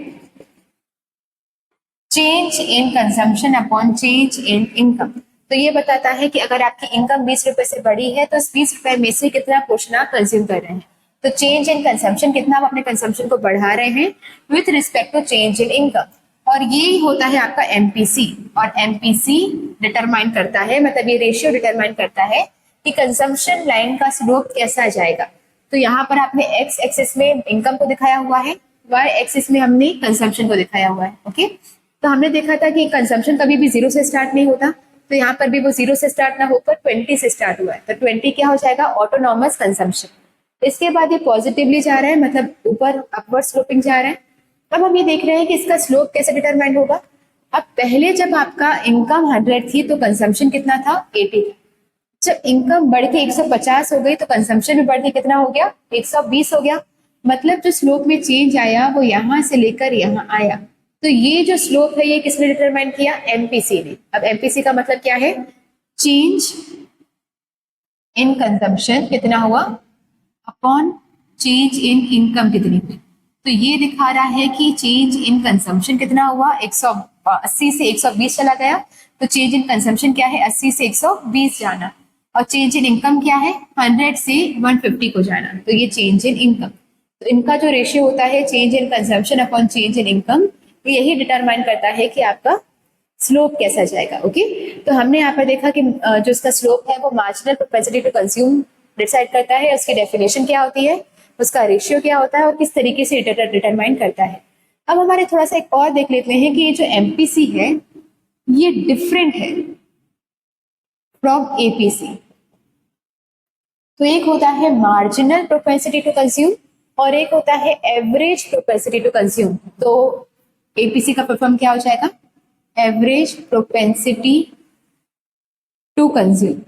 change in consumption upon change in income. तो ये बताता है कि अगर आपकी इनकम 20 रुपए से बड़ी है तो इस 20 रुपए में से कितना पोर्शन आप कंज्यूम कर रहे हैं। तो चेंज इन कंजम्पशन, कितना आप अपने कंजम्पशन को बढ़ा रहे हैं with respect to change in income, और ये होता है आपका एमपीसी। और एमपीसी डिटरमाइन करता है, मतलब ये रेशियो डिटरमाइन करता है कि कंजम्पशन लाइन का स्लोप कैसा जाएगा। तो यहाँ पर आपने एक्स एक्सिस में इनकम को दिखाया हुआ है, वाई एक्सिस में हमने कंजम्पशन को दिखाया हुआ है। ओके, तो हमने देखा था कि कंजम्पशन कभी भी जीरो से स्टार्ट नहीं होता, तो यहाँ पर भी वो जीरो से स्टार्ट ना होकर 20 से स्टार्ट हुआ है, तो 20 क्या हो जाएगा? Autonomous consumption. इसके बाद ये पॉजिटिवली जा रहा है, मतलब ऊपर अपवर्ड स्लोपिंग जा रहा है, अब हम ये देख रहे हैं कि इसका स्लोप कैसे डिटरमाइन होगा। अब पहले जब आपका इनकम 100 थी तो कंजम्पशन कितना था, 80 था। जब इनकम बढ़ के 150 हो गई तो कंजम्पशन भी बढ़ के कितना हो गया, 120 हो गया। मतलब जो स्लोप में चेंज आया वो यहां से लेकर यहां आया। तो ये जो स्लोप है ये किसने डिटरमाइन किया, एमपीसी ने। अब एमपीसी का मतलब क्या है, चेंज इन कंजम्पशन कितना हुआ अपॉन चेंज इन इनकम कितनी हुई। तो ये दिखा रहा है कि चेंज इन कंजम्पशन कितना हुआ, 180 से 120 चला गया। तो चेंज इन कंजम्पशन क्या है, 80 से 120 जाना। और चेंज इन इनकम क्या है, 100 से 150 को जाना। तो ये चेंज इन इनकम। तो इनका जो रेशियो होता है change in consumption upon change in income, यही डिटरमाइन करता है कि आपका स्लोप कैसा जाएगा। ओके, तो हमने यहाँ पर देखा कि जो इसका स्लोप है वो marginal propensity to consume decide करता है। उसकी डेफिनेशन क्या होती है, उसका रेशियो क्या होता है और किस तरीके से डिटरमाइन करता है। अब हमारे थोड़ा सा एक और देख लेते हैं कि ये जो एमपीसी है ये डिफरेंट है फ्रॉम एपीसी। तो एक होता है मार्जिनल प्रोपेंसिटी टू कंज्यूम और एक होता है एवरेज प्रोपेंसिटी टू कंज्यूम। तो एपीसी का फुल फॉर्म क्या हो जाएगा, average propensity to consume.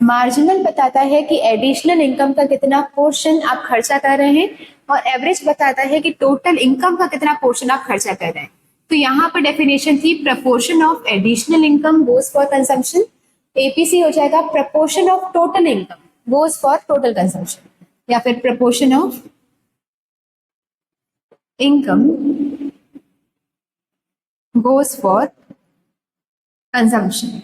Marginal बताता है कि एडिशनल इनकम का कितना पोर्शन आप खर्चा कर रहे हैं और एवरेज बताता है कि टोटल इनकम का कितना पोर्शन आप खर्चा कर रहे हैं। तो यहाँ पर डेफिनेशन थी proportion of additional income goes for consumption. APC हो जाएगा proportion of total income goes for total consumption, या फिर proportion of income goes for consumption.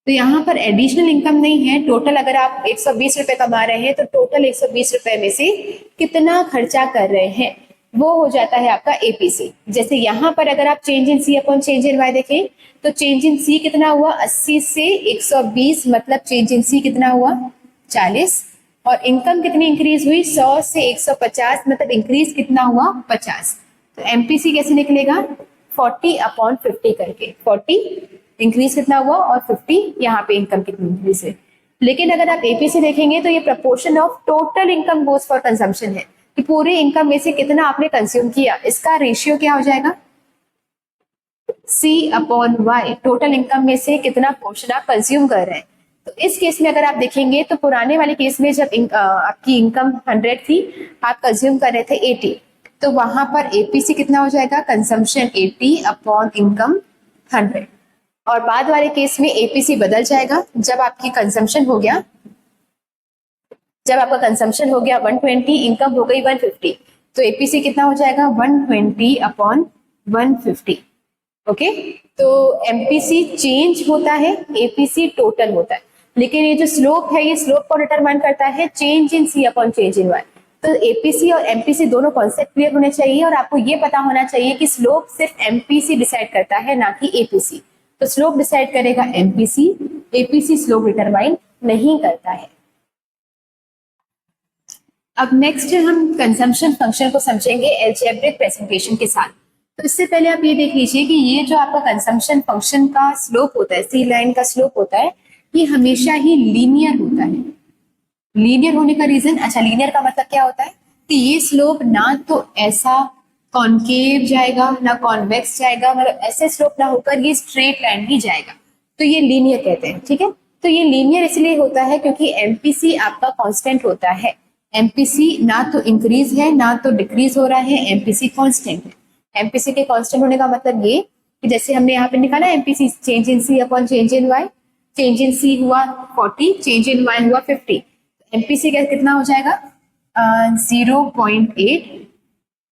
तो यहाँ पर एडिशनल इनकम नहीं है, टोटल अगर आप 120 रुपए कमा रहे हैं तो टोटल 120 रुपए में से कितना खर्चा कर रहे हैं वो हो जाता है आपका एपीसी। जैसे यहाँ पर अगर आप change in C upon change in Y देखें तो चेंज इन सी कितना हुआ, 80 से 120, मतलब चेंज इन सी कितना हुआ, 40। और इनकम कितनी इंक्रीज हुई, 100 से 150, मतलब इंक्रीज कितना हुआ, 50। तो एमपीसी कैसे निकलेगा, 40 अपॉन 50 करके। 40 इंक्रीज कितना हुआ और 50 यहाँ पे इनकम कितनी इंक्रीज है। लेकिन अगर आप एपीसी देखेंगे तो ये proportion of total income goes for consumption है, कि पूरे इनकम में से कितना आपने कंज्यूम किया। इसका रेशियो क्या हो जाएगा, सी अपॉन वाई, टोटल इनकम में से कितना पोर्शन आप कंज्यूम कर रहे हैं। तो इस केस में अगर आप देखेंगे तो पुराने वाले केस में जब आपकी इनकम 100 थी, आप कंज्यूम कर रहे थे 80, तो वहां पर एपीसी कितना हो जाएगा, कंजम्पशन 80 अपॉन इनकम 100। और बाद वाले केस में एपीसी बदल जाएगा जब आपकी कंजम्पशन हो गया, जब आपका कंजम्पशन हो गया 120, इनकम हो गई 150, तो एपीसी कितना हो जाएगा, 120 अपॉन 150। ओके, तो एमपीसी चेंज होता है, एपीसी टोटल होता है। लेकिन ये जो स्लोप है ये स्लोप को डिटरमाइन करता है change in C upon change in Y. तो एपीसी और एमपीसी दोनों कॉन्सेप्ट क्लियर होने चाहिए और आपको ये पता होना चाहिए कि स्लोप सिर्फ एमपीसी डिसाइड करता है, ना कि एपीसी। तो स्लोप डिसाइड करेगा एमपीसी, एपीसी स्लोप डिटरमाइन नहीं करता है। अब नेक्स्ट हम कंजम्पशन फंक्शन को समझेंगे एल्जेब्रिक प्रेजेंटेशन के साथ। तो इससे पहले आप ये देख लीजिए कि ये जो आपका कंजम्पशन फंक्शन का स्लोप होता है, सी लाइन का स्लोप होता है, ये हमेशा ही लीनियर होता है। लीनियर होने का रीजन, अच्छा लीनियर का मतलब क्या होता है कि ये स्लोप ना तो ऐसा कॉन्केव जाएगा ना कॉन्वेक्स जाएगा, मतलब ऐसे स्लोप ना होकर ये स्ट्रेट लाइन ही जाएगा, तो ये लीनियर कहते हैं। ठीक है, तो ये लीनियर इसलिए होता है क्योंकि एमपीसी आपका कांस्टेंट होता है। एमपीसी ना तो इंक्रीज है ना तो डिक्रीज हो रहा है, एमपीसी कांस्टेंट है। एमपीसी के कांस्टेंट होने का मतलब ये कि जैसे हमने यहाँ पे निकाला MPC change in C upon change in Y, change in C हुआ 40, चेंज इन वाई हुआ 50, एमपीसी का कितना हो जाएगा 0.8।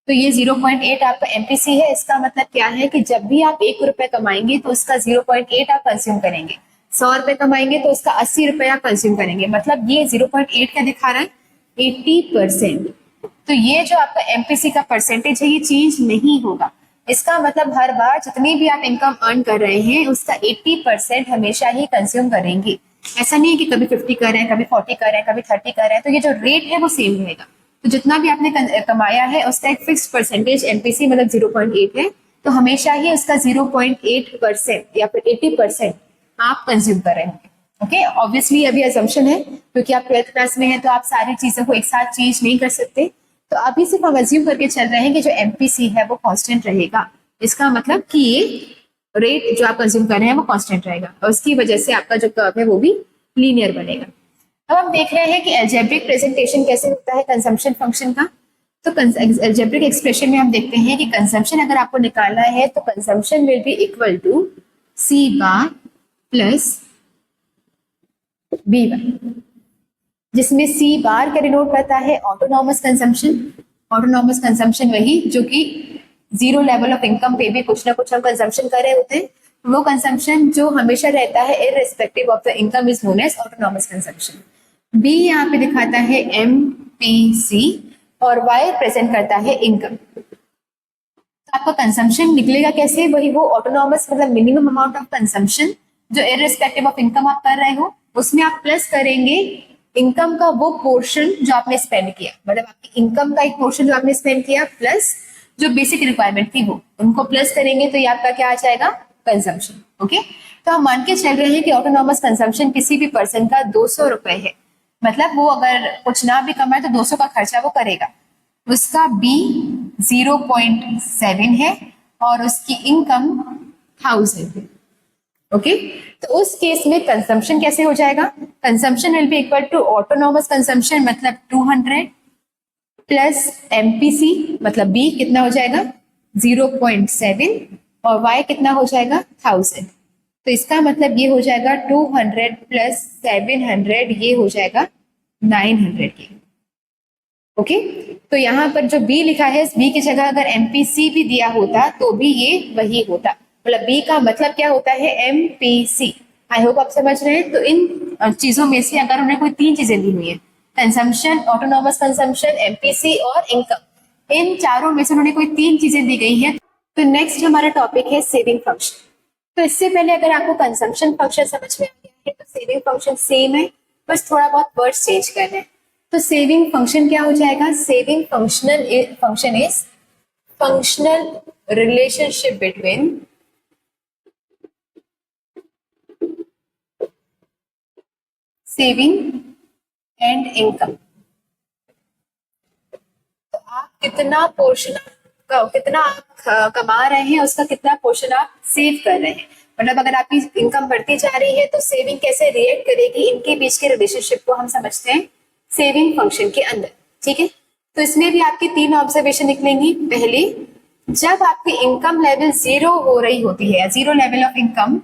तो ये 0.8 आपका एमपीसी है। इसका मतलब क्या है कि जब भी आप 1 रुपए कमाएंगे तो उसका 0.8 आप कंज्यूम करेंगे, 100 रुपए कमाएंगे तो उसका 80 रुपए आप कंज्यूम करेंगे। मतलब ये 0.8 क्या दिखा रहा है, 80%। तो ये जो आपका एमपीसी का परसेंटेज है ये चेंज नहीं होगा। इसका मतलब हर बार जितनी भी आप इनकम अर्न कर रहे हैं उसका 80% हमेशा ही कंज्यूम करेंगे। ऐसा नहीं है कि कभी 50 कर रहे हैं, कभी 40 कर रहे हैं, कभी 30 कर रहे हैं, तो ये जो रेट है वो सेम रहेगा। तो जितना भी आपने कमाया है उसका एक फिक्स परसेंटेज एमपीसी मतलब 0.8 है, तो हमेशा ही उसका 0.8% या फिर 80% आप कंज्यूम कर रहे होंगे। ओके, ऑब्वियसली अभी असम्पशन है क्योंकि आप 12th क्लास में हैं तो आप सारी चीजों को एक साथ चेंज नहीं कर सकते। तो अभी सिर्फ हम अज्यूम करके चल रहे हैं कि जो एमपीसी है वो कांस्टेंट रहेगा। इसका मतलब कि ये रेट जो आप कंज्यूम कर रहे हैं वो कांस्टेंट रहेगा और उसकी वजह से आपका जो कर्व है वो भी लीनियर बनेगा। अब हम देख रहे हैं कि अलजेब्रिक प्रेजेंटेशन कैसे होता है कंजम्पशन फंक्शन का। तो अलजेब्रिक एक्सप्रेशन में हम देखते हैं कि कंजम्पशन अगर आपको निकालना है तो consumption will be equal to C bar plus B one, जिसमें सी बार का डिनोट करता है ऑटोनॉमस कंजम्पशन। ऑटोनॉमस कंजम्पशन वही जो कि जीरो लेवल ऑफ इनकम पे भी कुछ ना कुछ हम कंजम्पशन कर रहे होते हैं, वो कंजम्पशन जो हमेशा रहता है irrespective of the income is known as autonomous consumption. B यहाँ पे दिखाता है एमपीसी और वाई प्रेजेंट करता है इनकम। तो आपका कंजम्पशन निकलेगा कैसे, वही वो ऑटोनॉमस मतलब मिनिमम अमाउंट ऑफ कंजम्पशन जो इररिस्पेक्टिव ऑफ इनकम आप कर रहे हो, उसमें आप प्लस करेंगे इनकम का वो पोर्शन जो आपने स्पेंड किया, मतलब आपकी इनकम का एक पोर्शन जो आपने स्पेंड किया प्लस जो बेसिक रिक्वायरमेंट थी वो, उनको प्लस करेंगे तो ये आपका क्या आ जाएगा, कंजम्पशन। ओके, तो हम मान के चल रहे हैं कि ऑटोनॉमस कंजम्पशन किसी भी पर्सन का 200 रुपए है, मतलब वो अगर कुछ ना भी कमाए तो 200 का खर्चा वो करेगा। उसका बी 0.7 है और उसकी इनकम 1000 है। ओके, तो उस केस में कंजम्पशन कैसे हो जाएगा, consumption will be equal to autonomous consumption मतलब 200 प्लस एमपीसी मतलब बी कितना हो जाएगा 0.7 और वाई कितना हो जाएगा 1000। तो इसका मतलब ये हो जाएगा 200 प्लस 700 ये हो जाएगा 900 की। ओके, तो यहाँ पर जो बी लिखा है इस बी की जगह अगर एमपीसी भी दिया होता तो भी ये वही होता, मतलब बी का मतलब क्या होता है एमपीसी। आई होप आप समझ रहे हैं। तो इन चीजों में से अगर उन्हें कोई 3 चीजें दी हुई है, कंजम्पशन, ऑटोनॉमस कंजम्पशन, एमपीसी और इनकम, इन चारों में से उन्होंने कोई 3 चीजें दी गई है। तो नेक्स्ट हमारा टॉपिक है सेविंग फंक्शन। तो इससे पहले अगर आपको कंजम्पशन फंक्शन समझ में आ गया है तो सेविंग फंक्शन सेम है, बस थोड़ा बहुत वर्ड्स चेंज करना है। तो सेविंग फंक्शन क्या हो जाएगा, saving function is functional relationship between saving and income. तो आप कितना पोर्शन, कितना आप कमा रहे हैं उसका कितना पोर्शन आप सेव कर रहे हैं, मतलब अगर आपकी इनकम बढ़ती जा रही है तो सेविंग कैसे रिएक्ट करेगी, इनके बीच के रिलेशनशिप को हम समझते हैं सेविंग फंक्शन के अंदर। ठीक है, तो इसमें भी आपकी 3 ऑब्जर्वेशन निकलेंगी। पहले, जब आपकी इनकम लेवल 0 हो रही होती है, 0 लेवल ऑफ इनकम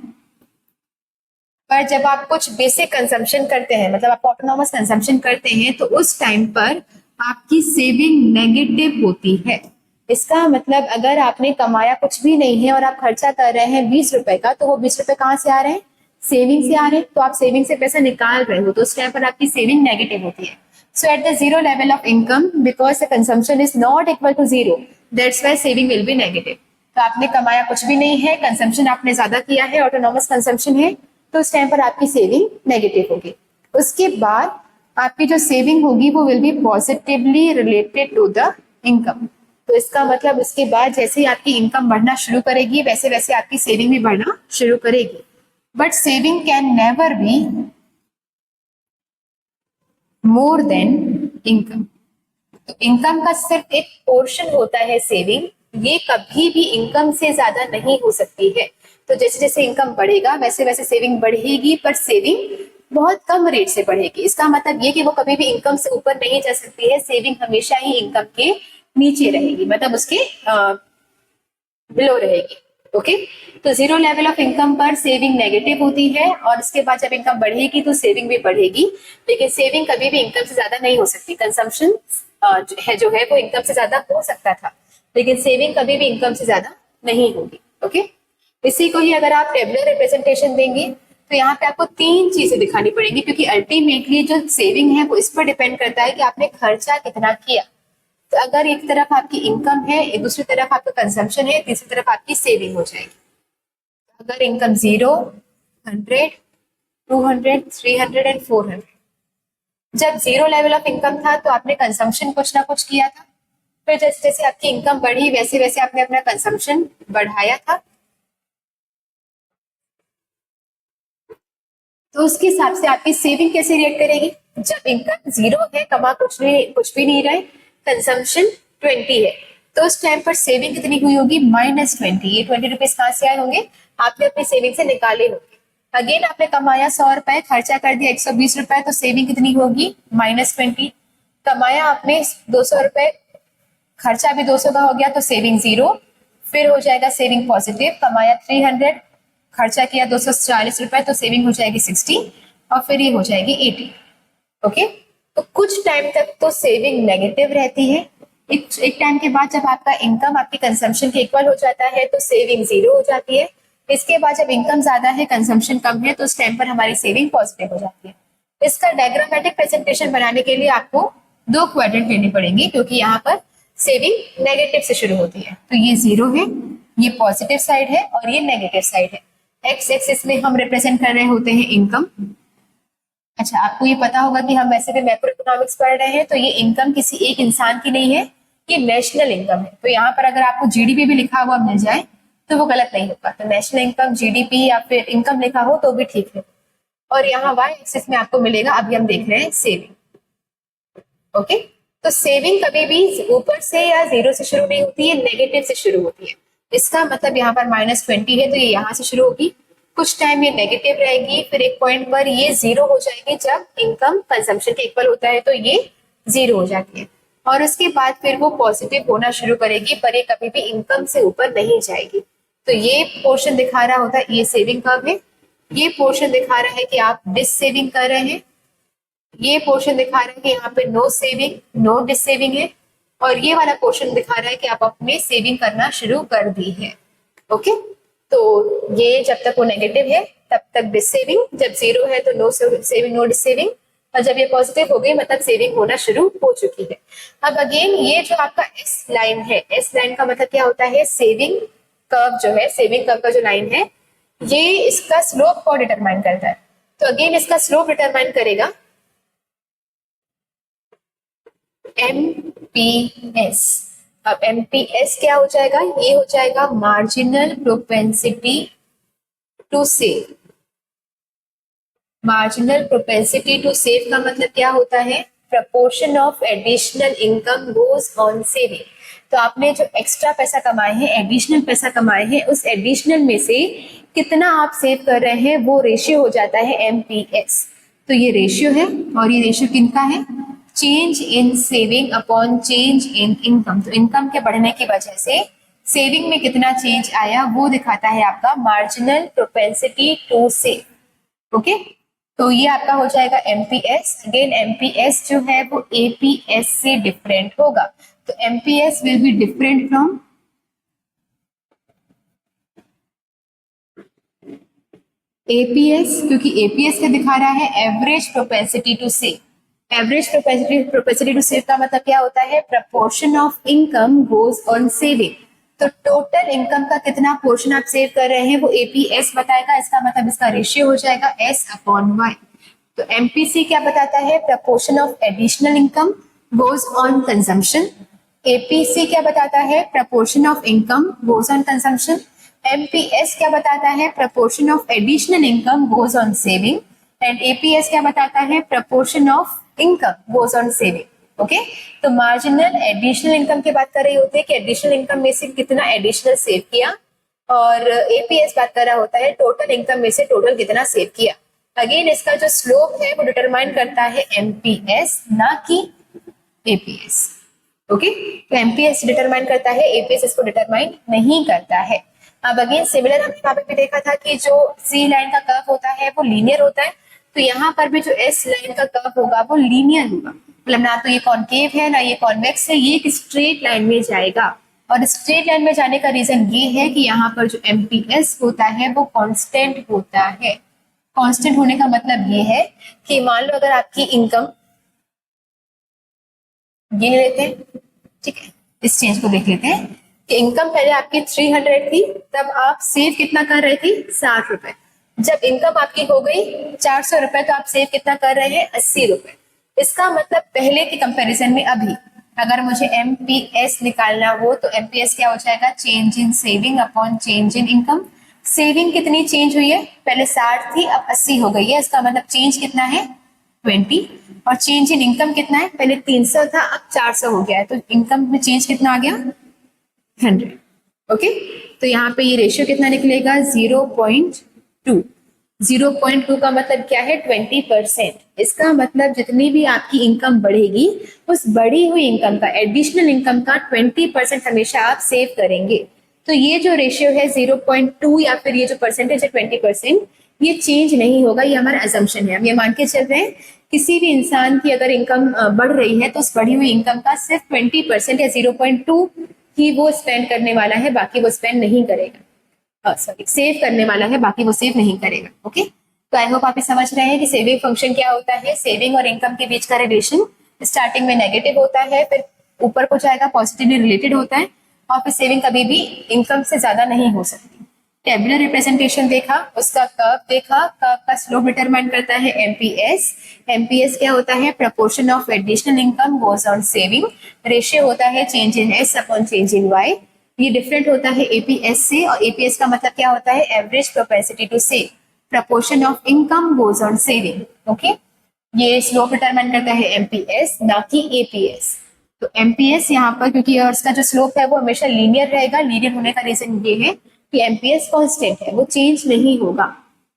पर जब आप कुछ बेसिक कंजम्पशन करते हैं, मतलब आप ऑटोनॉमस कंजम्पशन करते हैं, तो उस टाइम पर आपकी सेविंग नेगेटिव होती है। इसका मतलब अगर आपने कमाया कुछ भी नहीं है और आप खर्चा कर रहे हैं 20 रुपए का, तो वो 20 रुपए कहाँ से आ रहे हैं, सेविंग से आ रहे हैं। तो आप सेविंग से पैसा निकाल रहे हो तो उस टाइम पर आपकी सेविंग नेगेटिव होती है। So at the 0 level of income, because the consumption is not equal to 0, that's why saving will be negative. तो आपने कमाया कुछ भी नहीं है, कंजम्पशन आपने ज्यादा किया है, ऑटोनॉमस कंजम्पशन है, तो उस टाइम पर आपकी सेविंग नेगेटिव होगी। उसके बाद आपकी जो सेविंग होगी वो will be positively related to the income. तो इसका मतलब उसके बाद जैसे ही आपकी इनकम बढ़ना शुरू करेगी वैसे वैसे आपकी सेविंग भी बढ़ना शुरू करेगी। But saving can never be more than income. तो इनकम का सिर्फ एक पोर्शन होता है सेविंग, ये कभी भी इनकम से ज्यादा नहीं हो सकती है। तो जैसे जैसे इनकम बढ़ेगा वैसे वैसे सेविंग बढ़ेगी, पर सेविंग बहुत कम रेट से बढ़ेगी। इसका मतलब ये कि वो कभी भी इनकम से ऊपर नहीं जा सकती है, सेविंग हमेशा ही इनकम के नीचे रहेगी, मतलब उसके बिलो रहेगी। ओके, तो 0 लेवल ऑफ इनकम पर सेविंग नेगेटिव होती है और उसके बाद जब इनकम बढ़ेगी तो सेविंग भी बढ़ेगी, लेकिन सेविंग कभी भी इनकम से ज्यादा नहीं हो सकती। कंजम्पशन जो है वो इनकम से ज्यादा हो सकता था, लेकिन सेविंग कभी भी इनकम से ज्यादा नहीं होगी। ओके, इसी को ही अगर आप टेबुलर रिप्रेजेंटेशन देंगे तो यहाँ पे आपको 3 चीजें दिखानी पड़ेंगी, क्योंकि अल्टीमेटली जो सेविंग है वो इस पर डिपेंड करता है कि आपने खर्चा कितना किया। तो अगर एक तरफ आपकी इनकम है, दूसरी तरफ आपका कंजम्पशन है, तीसरी तरफ आपकी सेविंग हो जाएगी। अगर इनकम 0, 100, 200, 300 एंड 400, जब 0 लेवल ऑफ इनकम था तो आपने कंजम्पशन कुछ ना कुछ किया था, फिर जैसे जैसे आपकी इनकम बढ़ी वैसे वैसे आपने अपना कंजम्पशन बढ़ाया था। तो उसके हिसाब से आपकी सेविंग कैसे रिएक्ट करेगी, जब इनकम 0 है, कमा कुछ भी नहीं रहे, कंजम्पशन 20 है, तो उस टाइम पर सेविंग कितनी हुई होगी? -20। ये 20 रुपीज कहाँ से आए होंगे? आपने अपनी सेविंग से निकाले होंगे। अगेन आपने कमाया 100 रुपए, खर्चा कर दिया 120 रुपए, तो सेविंग कितनी होगी? -20। कमाया आपने 200 रुपए, खर्चा भी 200 का हो गया, तो सेविंग 0। फिर हो जाएगा सेविंग पॉजिटिव, कमाया 300, खर्चा किया 240 रुपए, तो सेविंग हो जाएगी 60 और फिर ये हो जाएगी 80। ओके, तो कुछ टाइम तक तो सेविंग नेगेटिव रहती है। एक टाइम के बाद जब आपका इनकम आपकी कंजम्पशन के इक्वल हो जाता है तो सेविंग 0 हो जाती है। इसके बाद जब इनकम ज्यादा है, कंजम्पशन कम है, तो उस टाइम पर हमारी सेविंग पॉजिटिव हो जाती है। इसका डायग्रामेटिक प्रेजेंटेशन बनाने के लिए आपको 2 क्वाड्रेंट लेने पड़ेंगे, क्योंकि यहाँ पर सेविंग नेगेटिव से शुरू होती है। तो ये 0 है, ये पॉजिटिव साइड है और ये नेगेटिव साइड है। एक्स एक्सिस में हम रिप्रेजेंट कर रहे होते हैं इनकम। अच्छा, आपको ये पता होगा कि हम वैसे भी मैक्रो इकोनॉमिक्स पढ़ रहे हैं, तो ये इनकम किसी एक इंसान की नहीं है, ये नेशनल इनकम है। तो यहाँ पर अगर आपको जीडीपी भी लिखा हुआ मिल जाए तो वो गलत नहीं होगा। तो नेशनल इनकम, जीडीपी या फिर इनकम लिखा हो तो भी ठीक है। और यहाँ वाई एक्सिस में आपको मिलेगा, अभी हम देख रहे हैं सेविंग। ओके, तो सेविंग कभी भी ऊपर से या 0 से शुरू नहीं होती है, नेगेटिव से शुरू होती है। इसका मतलब यहाँ पर -20 है, तो ये यहाँ से शुरू होगी, कुछ टाइम ये नेगेटिव रहेगी, फिर एक पॉइंट पर ये 0 हो जाएगी। जब इनकम कंजम्पशन के इक्वल होता है तो ये 0 हो जाती है, और उसके बाद फिर वो पॉजिटिव होना शुरू करेगी, पर ये कभी भी इनकम से ऊपर नहीं जाएगी। तो ये पोर्शन दिखा रहा होता है, ये सेविंग कर्व है। ये पोर्शन दिखा रहा है कि आप डिस सेविंग कर रहे हैं। ये पोर्शन दिखा रहा है कि यहाँ पे no saving, no dissaving है। और ये वाला पोर्शन दिखा रहा है कि आप अपने सेविंग करना शुरू कर दी है। ओके, तो ये जब तक वो नेगेटिव है तब तक डिस सेविंग, जब 0 है तो no saving, no dissaving, और जब ये पॉजिटिव हो गई मतलब सेविंग होना शुरू हो चुकी है। अब अगेन ये जो आपका एस लाइन है, एस लाइन का मतलब क्या होता है? सेविंग कर्व जो है, सेविंग कर्व का जो लाइन है, ये इसका स्लोप को डिटरमाइन करता है। तो अगेन इसका स्लोप डिटरमाइन करेगा MPS। अब MPS क्या हो जाएगा? ये हो जाएगा marginal propensity to save. Marginal propensity to save का मतलब क्या होता है? Proportion of additional income goes on saving. तो आपने जो एक्स्ट्रा पैसा कमाए हैं, एडिशनल पैसा कमाए हैं, उस एडिशनल में से कितना आप सेव कर रहे हैं वो रेशियो हो जाता है MPS। तो ये रेशियो है, और ये रेशियो किनका है? Change in saving upon change in income. तो इनकम के बढ़ने की वजह से सेविंग में कितना चेंज आया वो दिखाता है आपका marginal propensity to save. Okay, तो ये आपका हो जाएगा MPS। अगेन MPS जो है वो APS से डिफरेंट होगा। तो MPS will be different from APS, क्योंकि APS क्या दिखा रहा है? Average propensity to save. Average propensity to save का मतलब क्या होता है? Proportion of income goes on saving. तो टोटल इनकम का कितना पोर्शन आप सेव कर रहे हैं वो APS बताएगा। इसका मतलब इसका रेशियो हो जाएगा S/Y। तो MPC क्या बताता है? Proportion of additional income goes on consumption. APC क्या बताता है? Proportion of income goes on consumption. MPS क्या बताता है? Proportion of additional income goes on saving. And APS क्या बताता है? Proportion of income goes on saving. Okay, तो मार्जिनल एडिशनल इनकम की बात कर रही होती है कि एडिशनल इनकम में से कितना एडिशनल सेव किया, और APS बात कर रहा होता है टोटल इनकम में से टोटल कितना सेव किया। अगेन इसका जो स्लोप है वो डिटरमाइन करता है MPS, ना कि APS। ओके, तो MPS डिटरमाइन करता है, APS इसको डिटरमाइन नहीं करता है। अब अगेन सिमिलर हमने वहां पे भी देखा था कि जो C लाइन का कर्व होता है वो लीनियर होता है, तो यहाँ पर भी जो S लाइन का कर्व होगा वो लीनियर होगा। मतलब ना तो ये कॉनकेव है ना ये कॉन्वेक्स है, ये एक स्ट्रेट लाइन में जाएगा। और स्ट्रेट लाइन में जाने का रीजन ये है कि यहाँ पर जो MPS होता है वो कांस्टेंट होता है। कांस्टेंट होने का मतलब ये है कि मान लो अगर आपकी इनकम, ये लेते हैं, ठीक है, इस चेंज को देख लेते हैं कि इनकम पहले आपकी 300 थी, तब आप सेव कितना कर रहे थे? 60 रुपए। जब इनकम आपकी हो गई 400 रुपए तो आप सेव कितना कर रहे हैं? 80 रुपए। इसका मतलब पहले के कंपैरिजन में अभी अगर मुझे MPS निकालना हो तो MPS क्या हो जाएगा? Change in saving upon change in income. Saving कितनी चेंज हुई है? पहले 60 थी, अब 80 हो गई है। इसका मतलब चेंज कितना है? 20 और चेंज इन इनकम कितना है, पहले 300 था अब 400 हो गया है, तो इनकम में चेंज कितना आ गया 100। ओके, तो यहाँ पे ये रेशियो कितना निकलेगा 0.2। 0.2 का मतलब क्या है 20%। इसका मतलब जितनी भी आपकी इनकम बढ़ेगी उस बढ़ी हुई इनकम का, एडिशनल इनकम का 20% हमेशा आप सेव करेंगे। तो ये जो रेशियो है 0.2 या फिर ये जो परसेंटेज है 20%, ये चेंज नहीं होगा, ये हमारा असम्पशन है। हम ये मान के चल रहे हैं किसी भी इंसान की अगर इनकम बढ़ रही है तो उस बढ़ी हुई इनकम का सिर्फ 20% या 0.2 ही वो स्पेंड करने वाला है, बाकी वो स्पेंड नहीं करेगा, सॉरी सेव करने वाला है, बाकी वो सेव नहीं करेगा। ओके, तो आई होप आप समझ रहे हैं कि सेविंग फंक्शन क्या होता है। सेविंग और इनकम के बीच का रिलेशन स्टार्टिंग में नेगेटिव होता है, फिर ऊपर को जाएगा पॉजिटिवली रिलेटेड होता है, और फिर सेविंग कभी भी इनकम से ज्यादा नहीं हो सकती। टेबुलर रिप्रेजेंटेशन देखा, उसका कर्व देखा, कर्व का स्लोप डिटरमाइन करता है एमपीएस। एमपीएस क्या होता है, proportion of additional income goes on saving. Ratio होता है change in S upon change in Y. ये डिफरेंट होता है एपीएस से, और एपीएस का मतलब क्या होता है, average propensity to save, proportion of income goes on saving. Okay, ये स्लोप डिटरमाइन करता है एमपीएस, ना कि एपीएस। तो एमपीएस यहाँ पर, क्योंकि इसका जो स्लोप है वो हमेशा लीनियर रहेगा, लीनियर होने का रीजन ये है कि एमपीएस कांस्टेंट है, वो चेंज नहीं होगा।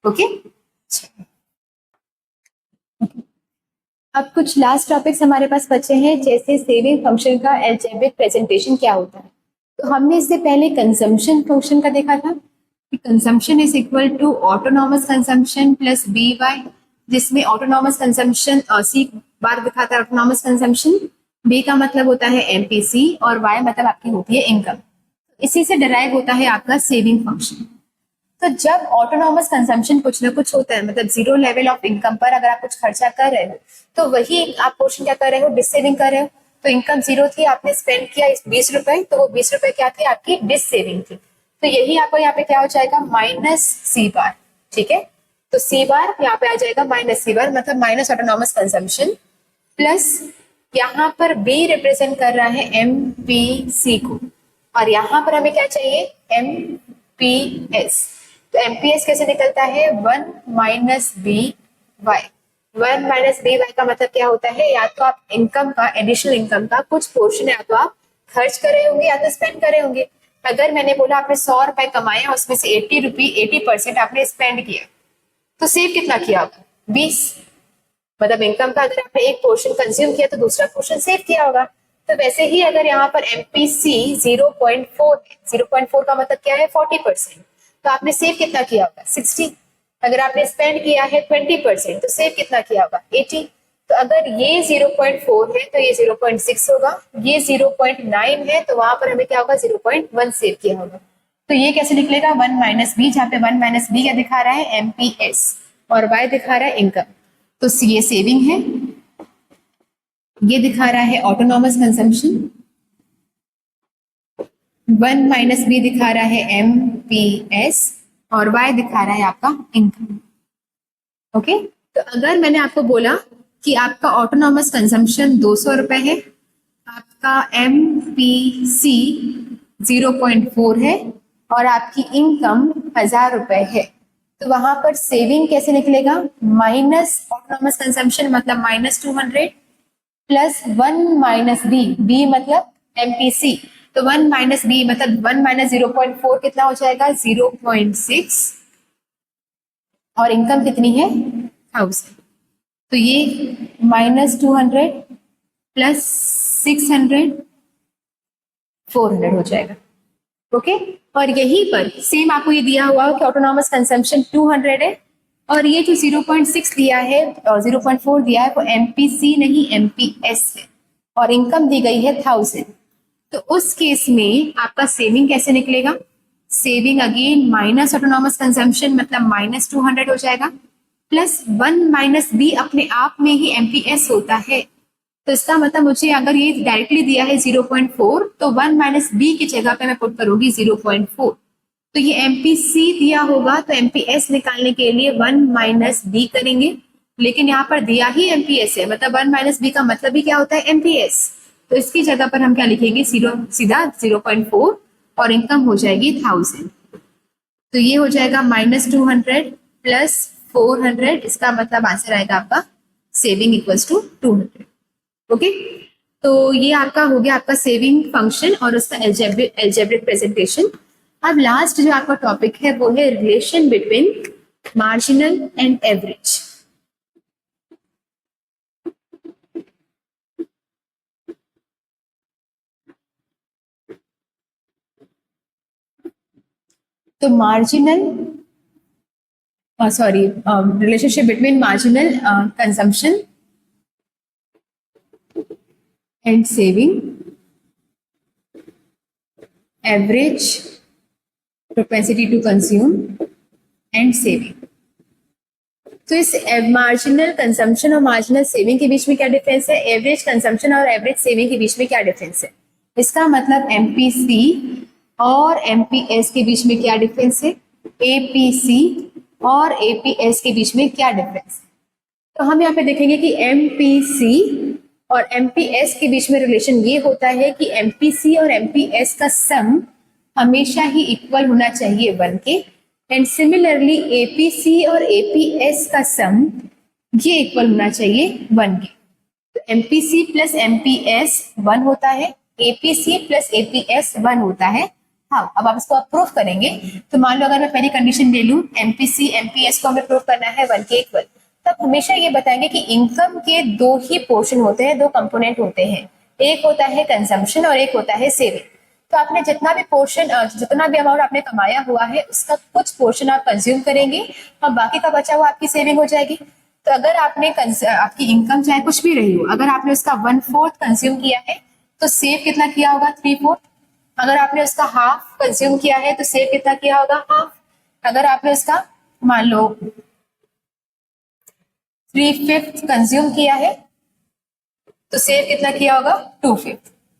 ओके, अब कुछ लास्ट टॉपिक्स हमारे पास बचे हैं, जैसे सेविंग फंक्शन का अलजेब्रिक प्रेजेंटेशन क्या होता है। तो हमने इससे पहले कंजम्पशन फंक्शन का देखा था कि consumption is equal to autonomous consumption plus B Y, जिसमें ऑटोनॉमस कंजम्पशन सी बार दिखाता है ऑटोनॉमस कंजम्पशन, बी का मतलब होता है एमपीसी और वाई मतलब आपकी होती है इनकम। इसी से डिराइव होता है आपका सेविंग फंक्शन। तो जब ऑटोनॉमस कंजम्पशन कुछ ना कुछ होता है, मतलब जीरो लेवल ऑफ इनकम पर अगर आप कुछ खर्चा कर रहे हो तो वही आप पोर्शन क्या कर रहे हो, डिस सेविंग कर रहे हो। तो इनकम जीरो थी, आपने स्पेंड किया 20 रुपए, तो वो 20 रुपए क्या थे, आपकी डिस सेविंग थी। तो यही आपको यहाँ पे क्या हो जाएगा, माइनस सी बार। ठीक है, तो सी बार यहाँ पे आ जाएगा माइनस सी बार, मतलब माइनस ऑटोनॉमस कंजम्पशन, प्लस यहाँ पर बी रिप्रेजेंट कर रहा है एमपीसी को, और यहाँ पर हमें क्या चाहिए, एमपीएस। तो एमपीएस कैसे निकलता है, 1 minus B Y. 1 minus B Y का मतलब क्या होता है, या तो आप इनकम का, एडिशनल इनकम का कुछ पोर्शन या तो आप खर्च करे होंगे या तो स्पेंड करे होंगे। अगर मैंने बोला आपने 100 रुपए कमाए, उसमें से 80% आपने स्पेंड किया, तो सेव कितना किया होगा, 20। मतलब इनकम का अगर आपने एक पोर्शन कंज्यूम किया तो दूसरा पोर्शन सेव किया होगा। तो वैसे ही अगर यहाँ पर एमपीसी 0.4 है, 0.4 का मतलब क्या है, 40%, तो आपने सेव कितना किया होगा, 60। अगर आपने स्पेंड किया है 20%, तो सेव कितना किया होगा, 80। तो अगर ये 0.4 है तो ये 0.6 होगा, ये 0.9 है तो वहां पर हमें क्या होगा, 0.1 सेव किया होगा। तो ये कैसे निकलेगा, 1 माइनस बी, जहाँ पे 1 माइनस बी क्या दिखा रहा है, एमपीएस, और वाई दिखा रहा है इनकम। तो ये सेविंग है, ये दिखा रहा है ऑटोनॉमस कंजम्पशन, 1 माइनस बी दिखा रहा है एमपीएस, और वाई दिखा रहा है आपका इनकम। ओके, तो अगर मैंने आपको बोला कि आपका ऑटोनॉमस कंजम्पशन 200 रुपए है, आपका एमपीसी 0.4 है, और आपकी इनकम 1000 रुपए है, तो वहां पर सेविंग कैसे निकलेगा, माइनस ऑटोनॉमस कंजम्पशन मतलब minus 200 plus 1 minus B, B मतलब एमपीसी, तो 1 माइनस बी मतलब 1 माइनस 0.4 कितना हो जाएगा, 0.6, और इनकम कितनी है 1000। तो ये माइनस 200 प्लस 600 400 हो जाएगा। ओके, और यहीं पर सेम आपको ये दिया हुआ कि ऑटोनॉमस कंजम्पशन 200 है, और ये जो 0.6 दिया है और 0.4 दिया है वो एमपीसी नहीं एमपीएस है, और इनकम दी गई है 1000। तो उस केस में आपका सेविंग कैसे निकलेगा, saving again minus autonomous consumption मतलब माइनस 200 हो जाएगा, प्लस 1 माइनस बी अपने आप में ही एमपीएस होता है। तो इसका मतलब मुझे अगर ये डायरेक्टली दिया है 0.4, तो 1 माइनस बी की जगह पे मैं पुट करूंगी 0.4। तो ये एमपीसी दिया होगा, तो एमपीएस निकालने के लिए 1 माइनस बी करेंगे, लेकिन यहाँ पर दिया ही एमपीएस है, मतलब 1 माइनस बी का मतलब ही क्या होता है, एमपीएस। तो इसकी जगह पर हम क्या लिखेंगे, सीधा 0.4, और इनकम हो जाएगी 1000। तो ये हो जाएगा माइनस 200 प्लस 400, इसका मतलब आंसर आएगा आपका सेविंग इक्वल्स टू 200। ओके, तो ये आपका हो गया आपका सेविंग फंक्शन और उसका एल्जेब्रिक प्रेजेंटेशन। अब लास्ट जो आपका टॉपिक है वो है relation between marginal and average. तो marginal relationship between marginal consumption and saving, average propensity to consume and saving। तो इस मार्जिनल कंजम्पशन और मार्जिनल सेविंग के बीच में क्या डिफरेंस है, एवरेज कंजम्पशन और एवरेज सेविंग के बीच में क्या डिफरेंस है, इसका मतलब एमपीसी और एमपीएस के बीच में क्या डिफरेंस है, एपीसी और एपीएस के बीच में क्या डिफरेंस है। तो हम यहाँ पे देखेंगे कि एमपीसी और एमपीएस के बीच में रिलेशन ये होता है कि एमपीसी और एमपीएस का सम हमेशा ही इक्वल होना चाहिए 1 के, एंड सिमिलरली एपीसी और एपीएस का सम ये इक्वल होना चाहिए 1 के। तो एमपीसी प्लस एमपीएस 1 होता है, एपीसी प्लस एपीएस 1 होता है। हाँ, अब आप इसको आप प्रूफ करेंगे तो मान लो अगर मैं पहली कंडीशन ले लूं एमपीसी एमपीएस को हमें प्रूफ करना है 1 के इक्वल, तब हमेशा ये बताएंगे कि इनकम के 2 ही पोर्शन होते हैं, 2 कंपोनेंट होते हैं, एक होता है कंजम्पशन और एक होता है सेविंग। तो आपने जितना भी पोर्शन जितना भी अमाउंट आपने कमाया हुआ है उसका कुछ पोर्शन आप कंज्यूम करेंगे और बाकी का बचा हुआ आपकी सेविंग हो जाएगी। तो अगर आपने आपकी इनकम चाहे कुछ भी रही हो, अगर आपने उसका 1/4 कंज्यूम किया है तो सेव कितना किया होगा, 3/4। अगर आपने उसका हाफ कंज्यूम किया है तो सेव कितना किया होगा, हाफ। अगर आपने उसका मान लो 3/5 कंज्यूम किया है तो सेव कितना किया होगा, 2/5।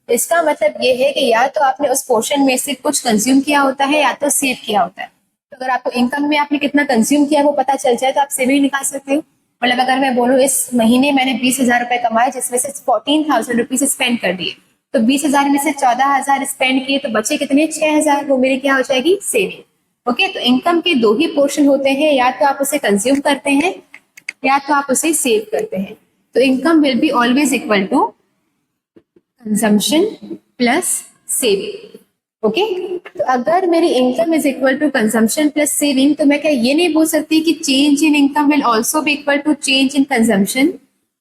इसका मतलब ये है कि या तो आपने उस पोर्शन में से कुछ कंज्यूम किया होता है या तो सेव किया होता है। तो अगर आपको इनकम में आपने कितना कंज्यूम किया वो पता चल जाए तो आप सेविंग निकाल सकते हो। मतलब अगर मैं बोलूँ इस महीने मैंने 20,000 रुपए कमाए जिसमें से 14,000 रुपीज स्पेंड कर दिए, तो 20,000 में से 14,000 स्पेंड किए तो बचे कितने, 6,000, वो मेरी क्या हो जाएगी, सेविंग। ओके, तो इनकम के 2 ही पोर्शन होते हैं, या तो आप उसे कंज्यूम करते हैं या तो आप उसे सेव करते हैं। तो income will be always equal to consumption plus saving. Okay, तो अगर मेरी income is equal to consumption plus saving तो मैं क्या ये नहीं बोल सकती कि change in income will also be equal to change in consumption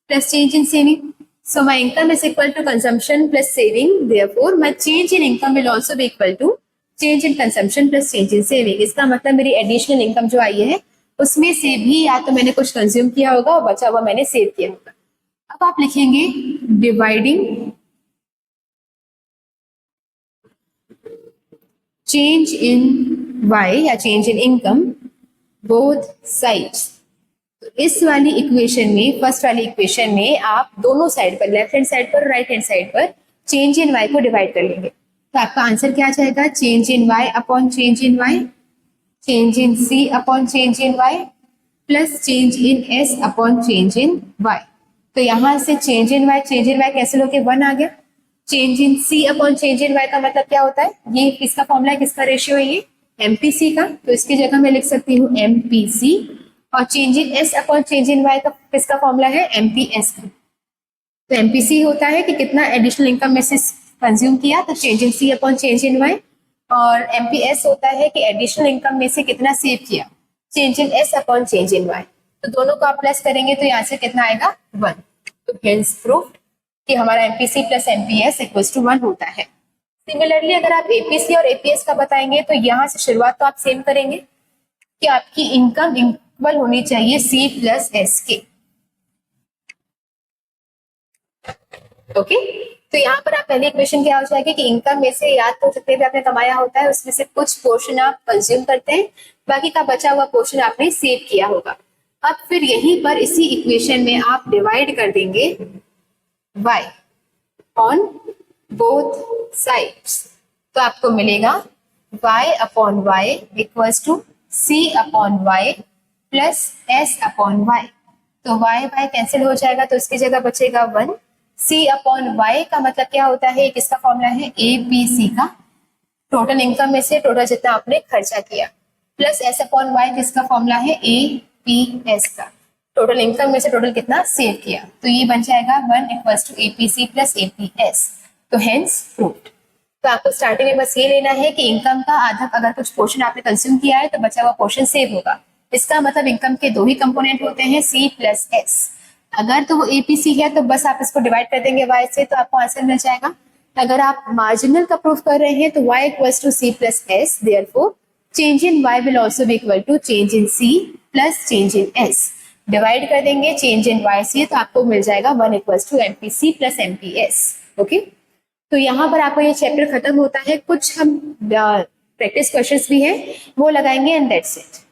plus change in saving. So my income is equal to consumption plus saving. Therefore, my change in income will also be equal to change in consumption plus change in saving. इसका मतलब मेरी additional income जो आई है उसमें से भी या तो मैंने कुछ कंज्यूम किया होगा और बचा हुआ मैंने सेव किया होगा। अब आप लिखेंगे डिवाइडिंग चेंज इन वाई या change in income both sides. तो इस वाली इक्वेशन में, फर्स्ट वाली इक्वेशन में आप दोनों साइड पर, लेफ्ट हैंड साइड पर, राइट हैंड साइड पर चेंज इन वाई को डिवाइड कर लेंगे। तो आपका आंसर क्या आ जाएगा, change in Y upon change in Y, change in C upon change in Y plus change in S upon change in Y. तो यहां से चेंज इन वाई कैंसिल होके 1 आ गया। Change in C upon change in Y का मतलब क्या होता है, ये किसका फॉर्मूला है, किसका रेशियो है, ये एमपीसी का। तो इसकी जगह मैं लिख सकती हूँ एमपीसी, और change in S upon change in Y का किसका फॉर्मूला है, एमपीएस का। तो एमपीसी होता है कि कितना एडिशनल इनकम में से कंज्यूम किया, तो change in C upon change in Y, और एमपीएस होता है कि एडिशनल इनकम में से कितना सेव किया, change in S upon change in Y. तो दोनों को आप प्लस करेंगे तो यहाँ से कितना आएगा, 1। तो हेंस प्रूफ कि हमारा MPC plus MPS equals to 1 होता है। सिमिलरली अगर आप एपीसी और एपीएस का बताएंगे तो यहाँ से शुरुआत तो आप सेम करेंगे कि आपकी इनकम इक्वल होनी चाहिए सी प्लस एस के। ओके, तो यहाँ पर आप पहली इक्वेशन क्या हो जाएगी कि इनकम में से या तो जितने भी आपने कमाया होता है उसमें से कुछ पोर्शन आप कंज्यूम करते हैं, बाकी का बचा हुआ पोर्शन आपने सेव किया होगा। अब फिर यहीं पर इसी इक्वेशन में आप डिवाइड कर देंगे y ऑन बोथ साइड्स, तो आपको मिलेगा y upon y equals to c upon y plus s upon y। तो y कैंसिल हो जाएगा तो इसकी जगह बचेगा 1। c अपॉन y का मतलब क्या होता है, किसका फॉर्मूला है, एपीसी का, टोटल इनकम में से टोटल जितना आपने खर्चा किया, प्लस s अपॉन y किसका फॉर्मूला है, एपीएस का, टोटल इनकम में से टोटल कितना सेव किया, तो ये बन जाएगा 1 equals to APC plus APS, तो हेंस प्रूव्ड। तो आपको स्टार्टिंग में बस ये लेना है कि इनकम का आधा अगर कुछ पोर्शन आपने कंज्यूम किया है तो बचा हुआ पोर्शन सेव होगा। इसका मतलब इनकम के दो ही कंपोनेंट होते हैं, सी प्लस एस। अगर तो वो एपीसी है तो बस आप इसको डिवाइड कर देंगे वाई से, तो आपको आंसर मिल जाएगा। अगर आप मार्जिनल का प्रूफ कर रहे हैं तो y equals to C plus S, therefore change in y will also be equal to change in c plus change in s। Divide कर देंगे चेंज इन y से, तो आपको मिल जाएगा 1 equals to MPC plus MPS. Okay, तो यहाँ पर आपको ये चैप्टर खत्म होता है। कुछ हम प्रैक्टिस क्वेश्चंस भी हैं वो लगाएंगे एंड दैट्स इट।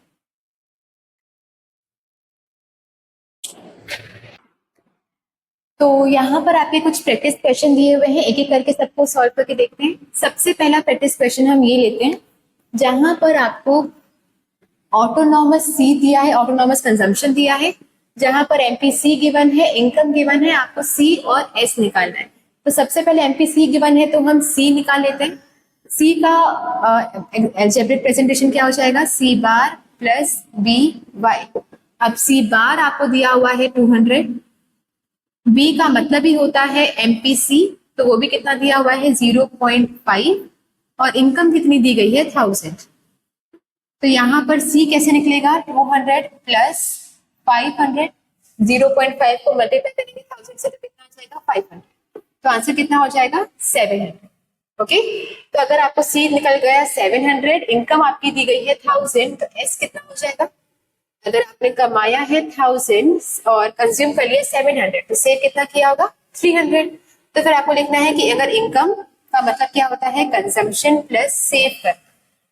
तो यहाँ पर आपके कुछ प्रैक्टिस क्वेश्चन दिए हुए हैं, एक एक करके सबको सॉल्व करके देखते हैं। सबसे पहला प्रैक्टिस क्वेश्चन हम ये लेते हैं जहां पर आपको ऑटोनॉमस सी दिया है, ऑटोनॉमस कंजम्पशन दिया है, जहां पर एमपीसी गिवन है, इनकम गिवन है, आपको सी और एस निकालना है। तो सबसे पहले एमपीसी गिवन है तो हम सी निकाल लेते हैं। सी का अलजेब्रिक प्रेजेंटेशन क्या हो जाएगा, सी बार प्लस बी वाई। अब सी बार आपको दिया हुआ है 200, बी का मतलब ही होता है एमपीसी, तो वो भी कितना दिया हुआ है 0.5, और इनकम कितनी दी गई है 1000। तो यहाँ पर सी कैसे निकलेगा, 200 प्लस 500, 0.5 को मल्टीप्लाई करेंगे 1000 से तो कितना आ जाएगा 500, तो आंसर कितना हो जाएगा 700। ओके, तो अगर आपको सी निकल गया 700, इनकम आपकी दी गई है 1000, तो एस कितना हो जाएगा, अगर आपने कमाया है 1000 और कंज्यूम कर लिया 700, तो सेव कितना किया होगा 300। तो फिर आपको लिखना है कि अगर इनकम का मतलब क्या होता है, कंजम्पशन प्लस सेव कर,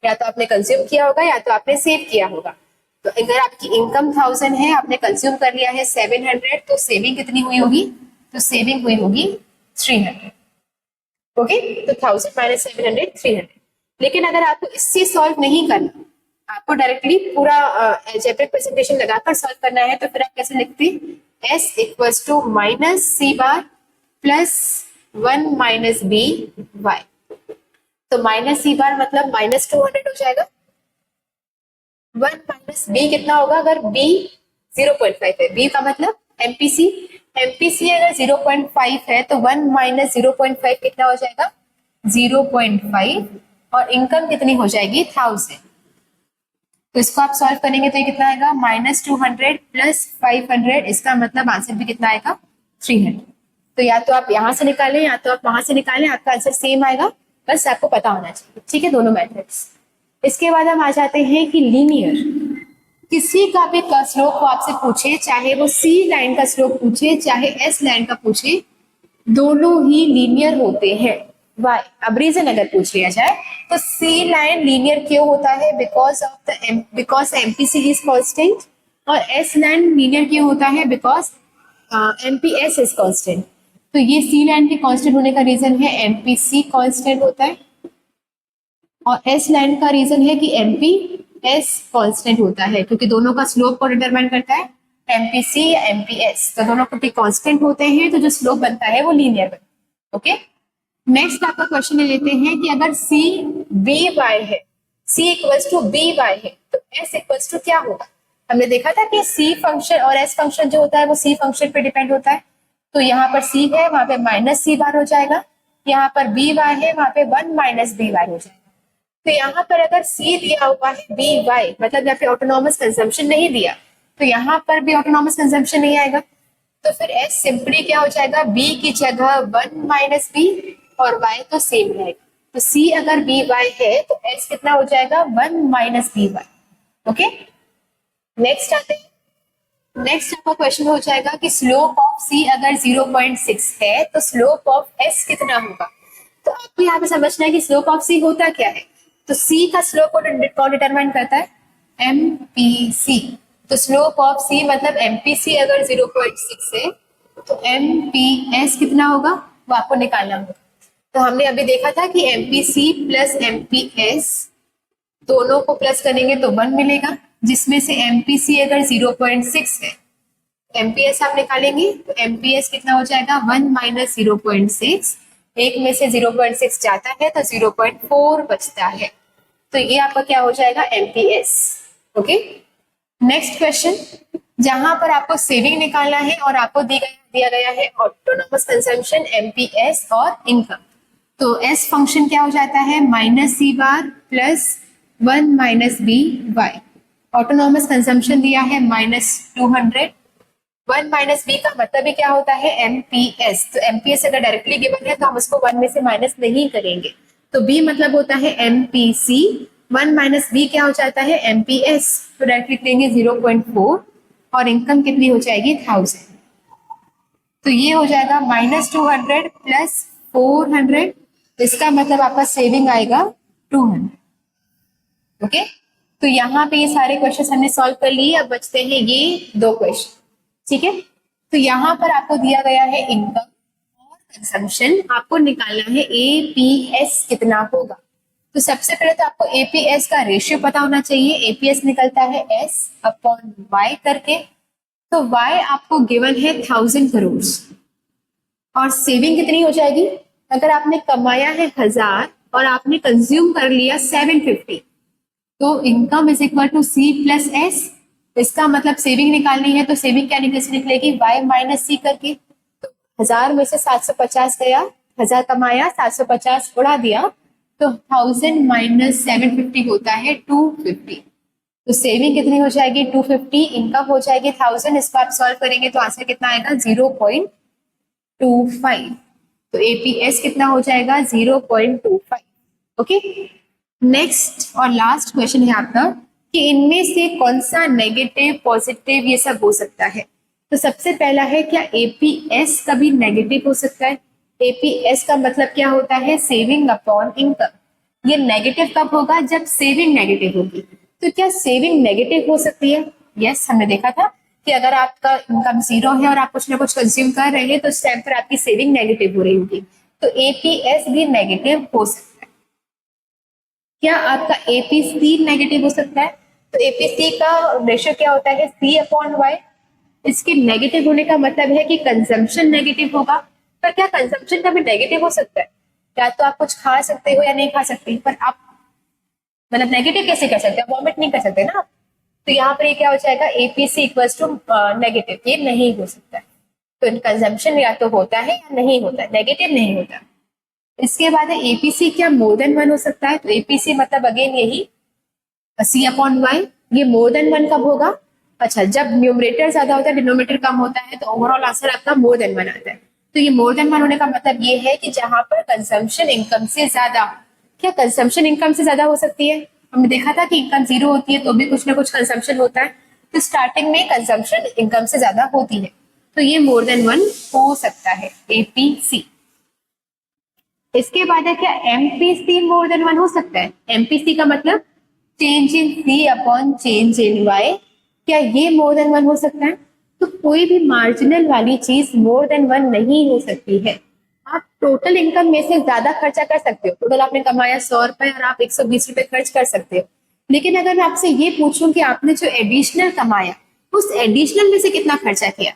या तो आपने कंज्यूम किया होगा या तो आपने सेव किया होगा। तो अगर आपकी इनकम 1000 है, आपने कंज्यूम कर लिया है 700, तो सेविंग कितनी हुई होगी, तो सेविंग हुई होगी 300। ओके, तो 1000 माइनस 700 300। लेकिन अगर आपको इससे सॉल्व नहीं करना, आपको डायरेक्टली पूरा अलजेब्रिक प्रेजेंटेशन लगाकर सॉल्व करना है, तो फिर आप कैसे लिखते हैं, S equals to minus C bar plus 1 minus B Y. तो माइनस सी बार मतलब माइनस 200 हो जाएगा, 1 माइनस बी कितना होगा, अगर बी 0.5 है, बी का मतलब एमपीसी, एमपीसी अगर 0.5 है तो 1 माइनस 0.5 कितना हो जाएगा 0.5, और इनकम कितनी हो जाएगी 1000। तो इसको आप सॉल्व करेंगे तो ये कितना आएगा, -200 प्लस 500, इसका मतलब आंसर भी कितना आएगा 300। तो या तो आप यहाँ से निकालें या तो आप वहां से निकालें, आपका आंसर सेम आएगा, बस आपको पता होना चाहिए। ठीक है, दोनों मेथड्स। इसके बाद हम आ जाते हैं कि लीनियर, किसी का भी स्लोप को आपसे पूछे, चाहे वो सी लाइन का स्लोप पूछे चाहे एस लाइन का पूछे, दोनों ही लीनियर होते हैं। वाई, अब रीजन अगर पूछ लिया जाए तो सी लाइन लीनियर क्यों होता है, बिकॉज एमपीसी इज कांस्टेंट, और एस लाइन लीनियर क्यों होता है, बिकॉज एमपीएस इज कांस्टेंट। तो ये सी लाइन के कांस्टेंट होने का रीजन है एमपीसी कांस्टेंट होता है, और एस लाइन का रीजन है कि एमपीएस कांस्टेंट होता है, क्योंकि दोनों का स्लोप को डिटरमाइन करता है एमपीसी या एमपीएस, तो दोनों के कांस्टेंट होते हैं, तो जो स्लोप बनता है वो लीनियर बनता है। ओके, नेक्स्ट आपका क्वेश्चन लेते हैं कि अगर सी बी वाई है, सी इक्वल्स टू बी वाई है, तो एस इक्वल्स टू क्या होगा। हमने देखा था कि सी फंक्शन और एस फंक्शन जो होता है वो सी फंक्शन पे डिपेंड होता है। तो यहाँ पर सी है, वहां पे माइनस सी बार हो जाएगा, यहाँ पर बी वाई है, वहां पे 1 माइनस बी वाई हो जाएगा। तो यहाँ पर अगर सी दिया हुआ है बी वाई, मतलब यहाँ पे ऑटोनॉमस कंजम्पशन नहीं दिया, तो यहाँ पर भी ऑटोनॉमस कंजम्पशन नहीं आएगा। तो फिर एस सिंपली क्या हो जाएगा, बी की जगह 1 माइनस बी, और y तो सेम रहेगा। तो c अगर बी वाई है तो s कितना हो जाएगा 1 minus B Y. Okay, next आते हैं। नेक्स्ट आपका क्वेश्चन हो जाएगा कि स्लोप ऑफ c अगर 0.6 है तो स्लोप ऑफ s कितना होगा। तो आपको यहाँ पे समझना है कि स्लोप ऑफ c होता क्या है। तो c का स्लोप कौन डिटरमाइन करता है, एमपीसी। तो स्लोप ऑफ c मतलब एमपीसी अगर 0.6 है तो एमपीएस कितना होगा वो आपको निकालना होगा। तो हमने अभी देखा था कि एमपीसी प्लस एमपीएस दोनों को प्लस करेंगे तो 1 मिलेगा, जिसमें से एमपीसी अगर 0.6 है, एमपीएस आप निकालेंगे तो एमपीएस कितना हो जाएगा 1 माइनस 0.6, एक में से 0.6 जाता है तो 0.4 बचता है। तो ये आपका क्या हो जाएगा एमपीएस। ओके, नेक्स्ट क्वेश्चन, जहां पर आपको सेविंग निकालना है और आपको दिया गया है ऑटोनोमस कंजम्पशन, एमपीएस और इनकम। तो एस फंक्शन क्या हो जाता है, minus C bar plus 1 minus B Y. Autonomous consumption दिया है -200, 1 माइनस बी का मतलब ही क्या होता है, एमपीएस। तो एमपीएस अगर डायरेक्टली गिवन है तो हम उसको 1 में से माइनस नहीं करेंगे, तो बी मतलब होता है एमपीसी, 1 माइनस बी क्या हो जाता है, एमपीएस। तो डायरेक्टली लिखेंगे 0.4 और इनकम कितनी हो जाएगी, 1000। तो ये हो जाएगा -200 प्लस 400, इसका मतलब आपका सेविंग आएगा 200। ओके, तो यहाँ पे ये सारे क्वेश्चन हमने सॉल्व कर लिए। अब बचते हैं ये 2 क्वेश्चन, ठीक है। तो यहाँ पर आपको दिया गया है इनकम और कंजम्पशन, आपको निकालना है एपीएस कितना होगा। तो सबसे पहले तो आपको एपीएस का रेशियो पता होना चाहिए। एपीएस निकलता है एस अपॉन वाई करके। तो वाई आपको गिवन है 1000 करोड़ और सेविंग कितनी हो जाएगी, अगर आपने कमाया है 1000 और आपने कंज्यूम कर लिया 750, तो income is equal to C plus S. इसका मतलब सेविंग निकालनी है, तो सेविंग क्या निकलेगी, वाई माइनस सी करके। तो 1000 में से 750 गया, 1000 कमाया, 750 उड़ा दिया, तो 1000 माइनस 750 होता है 250। तो सेविंग कितनी हो जाएगी, 250, इनकम हो जाएगी 1000। इसको आप सॉल्व करेंगे तो आंसर कितना आएगा, 0.25। तो एपीएस कितना हो जाएगा, 0.25। ओके, नेक्स्ट और लास्ट क्वेश्चन है आपका कि इनमें से कौन सा नेगेटिव पॉजिटिव ये सब हो सकता है। तो सबसे पहला है, क्या एपीएस कभी नेगेटिव हो सकता है। एपीएस का मतलब क्या होता है, सेविंग अपॉन इनकम। ये नेगेटिव कब होगा, जब सेविंग नेगेटिव होगी। तो क्या सेविंग नेगेटिव हो सकती है, यस। हमने देखा था कि अगर आपका इनकम 0 है और आप कुछ ना कुछ कंज्यूम कर रहे हैं तो उस टाइम पर आपकी सेविंग नेगेटिव हो रही होगी। तो एपीएस भी नेगेटिव हो सकता है। क्या आपका एपीसी नेगेटिव हो सकता है। तो एपीसी का रेशियो क्या होता है, सी अपॉन वाई। इसके नेगेटिव होने का मतलब है कि कंजम्पशन नेगेटिव होगा। पर क्या कंजम्पशन कभी नेगेटिव हो सकता है, या तो आप कुछ खा सकते हो या नहीं खा सकते, पर आप मतलब नेगेटिव कैसे कर सकते हैं, वॉमिट नहीं कर सकते ना। तो यहाँ पर ये क्या हो जाएगा, एपीसी इक्वल्स टू नेगेटिव, ये नहीं हो सकता है। तो कंजम्पशन या तो होता है या नहीं होता है, नेगेटिव नहीं होता। इसके बाद है एपीसी क्या मोर देन 1 हो सकता है। तो एपीसी मतलब अगेन यही सी अपॉन वाई, ये मोर देन 1 कब होगा, अच्छा जब न्यूमरेटर ज्यादा होता है डिनोमिनेटर कम होता है, तो ओवरऑल आंसर आपका मोर देन 1 आता है। तो ये मोर देन 1 होने का मतलब ये है कि जहां पर कंजम्पशन इनकम से ज्यादा। क्या कंजम्पशन इनकम से ज्यादा हो सकती है, हमने देखा था कि इनकम 0 होती है तो भी कुछ ना कुछ कंजम्पशन होता है। तो स्टार्टिंग में कंजम्पशन इनकम से ज्यादा होती है, तो ये मोर देन 1 हो सकता है, एपीसी। इसके बाद है, क्या एमपीसी मोर देन 1 हो सकता है। एमपीसी का मतलब change in C upon change in Y, क्या ये मोर देन 1 हो सकता है। तो कोई भी मार्जिनल वाली चीज मोर देन 1 नहीं हो सकती है। आप टोटल इनकम में से ज्यादा खर्चा कर सकते हो, टोटल आपने कमाया 100 रुपए और आप 120 रुपए खर्च कर सकते हो। लेकिन अगर मैं आपसे ये पूछूं कि आपने जो एडिशनल कमाया उस एडिशनल में से कितना खर्चा किया,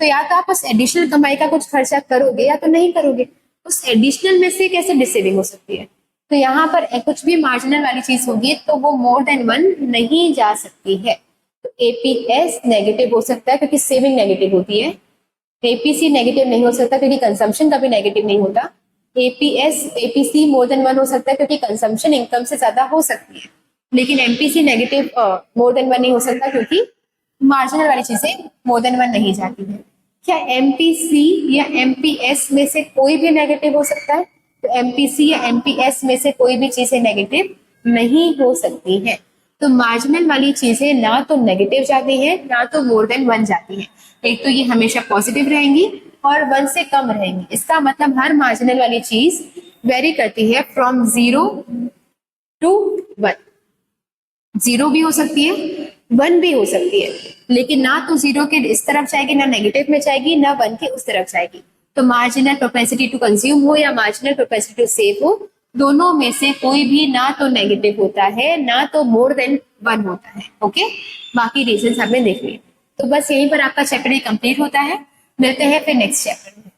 तो या तो आप उस एडिशनल कमाई का कुछ खर्चा करोगे या तो नहीं करोगे। उस एडिशनल में से कैसे डिसेविंग हो सकती है। तो यहाँ पर कुछ भी मार्जिनल वाली चीज होगी तो वो मोर देन 1 नहीं जा सकती है। तो एपीएस नेगेटिव हो सकता है क्योंकि सेविंग नेगेटिव होती है। एपीसी नेगेटिव नहीं हो सकता क्योंकि कंजम्पशन कभी नेगेटिव नहीं होता। एपीसी मोर देन 1 हो सकता है क्योंकि कंजम्पशन इनकम से ज्यादा हो सकती है। लेकिन एमपीसी नेगेटिव मोर देन 1 नहीं हो सकता क्योंकि मार्जिनल वाली चीजें मोर देन 1 नहीं जाती है। क्या एमपीसी या एमपीएस में से कोई भी नेगेटिव हो सकता है। तो एमपीसी या एमपीएस में से कोई भी चीजें नेगेटिव नहीं हो सकती है। तो मार्जिनल वाली चीजें ना तो नेगेटिव जाती है ना तो मोर देन 1 जाती है। एक तो ये हमेशा पॉजिटिव रहेंगी और 1 से कम रहेंगी। इसका मतलब हर मार्जिनल वाली चीज वेरी करती है फ्रॉम 0 to 1। 0 भी हो सकती है 1 भी हो सकती है, लेकिन ना तो 0 के इस तरफ जाएगी ना नेगेटिव में जाएगी ना 1 के उस तरफ जाएगी। तो मार्जिनल प्रोपेंसिटी टू कंज्यूम हो या मार्जिनल प्रोपेंसिटी टू सेव हो, दोनों में से कोई भी ना तो नेगेटिव होता है ना तो मोर देन 1 होता है। ओके, बाकी रीजन आपने देख लिए। तो बस यहीं पर आपका चैप्टर कंप्लीट होता है। मिलते हैं फिर नेक्स्ट चैप्टर में।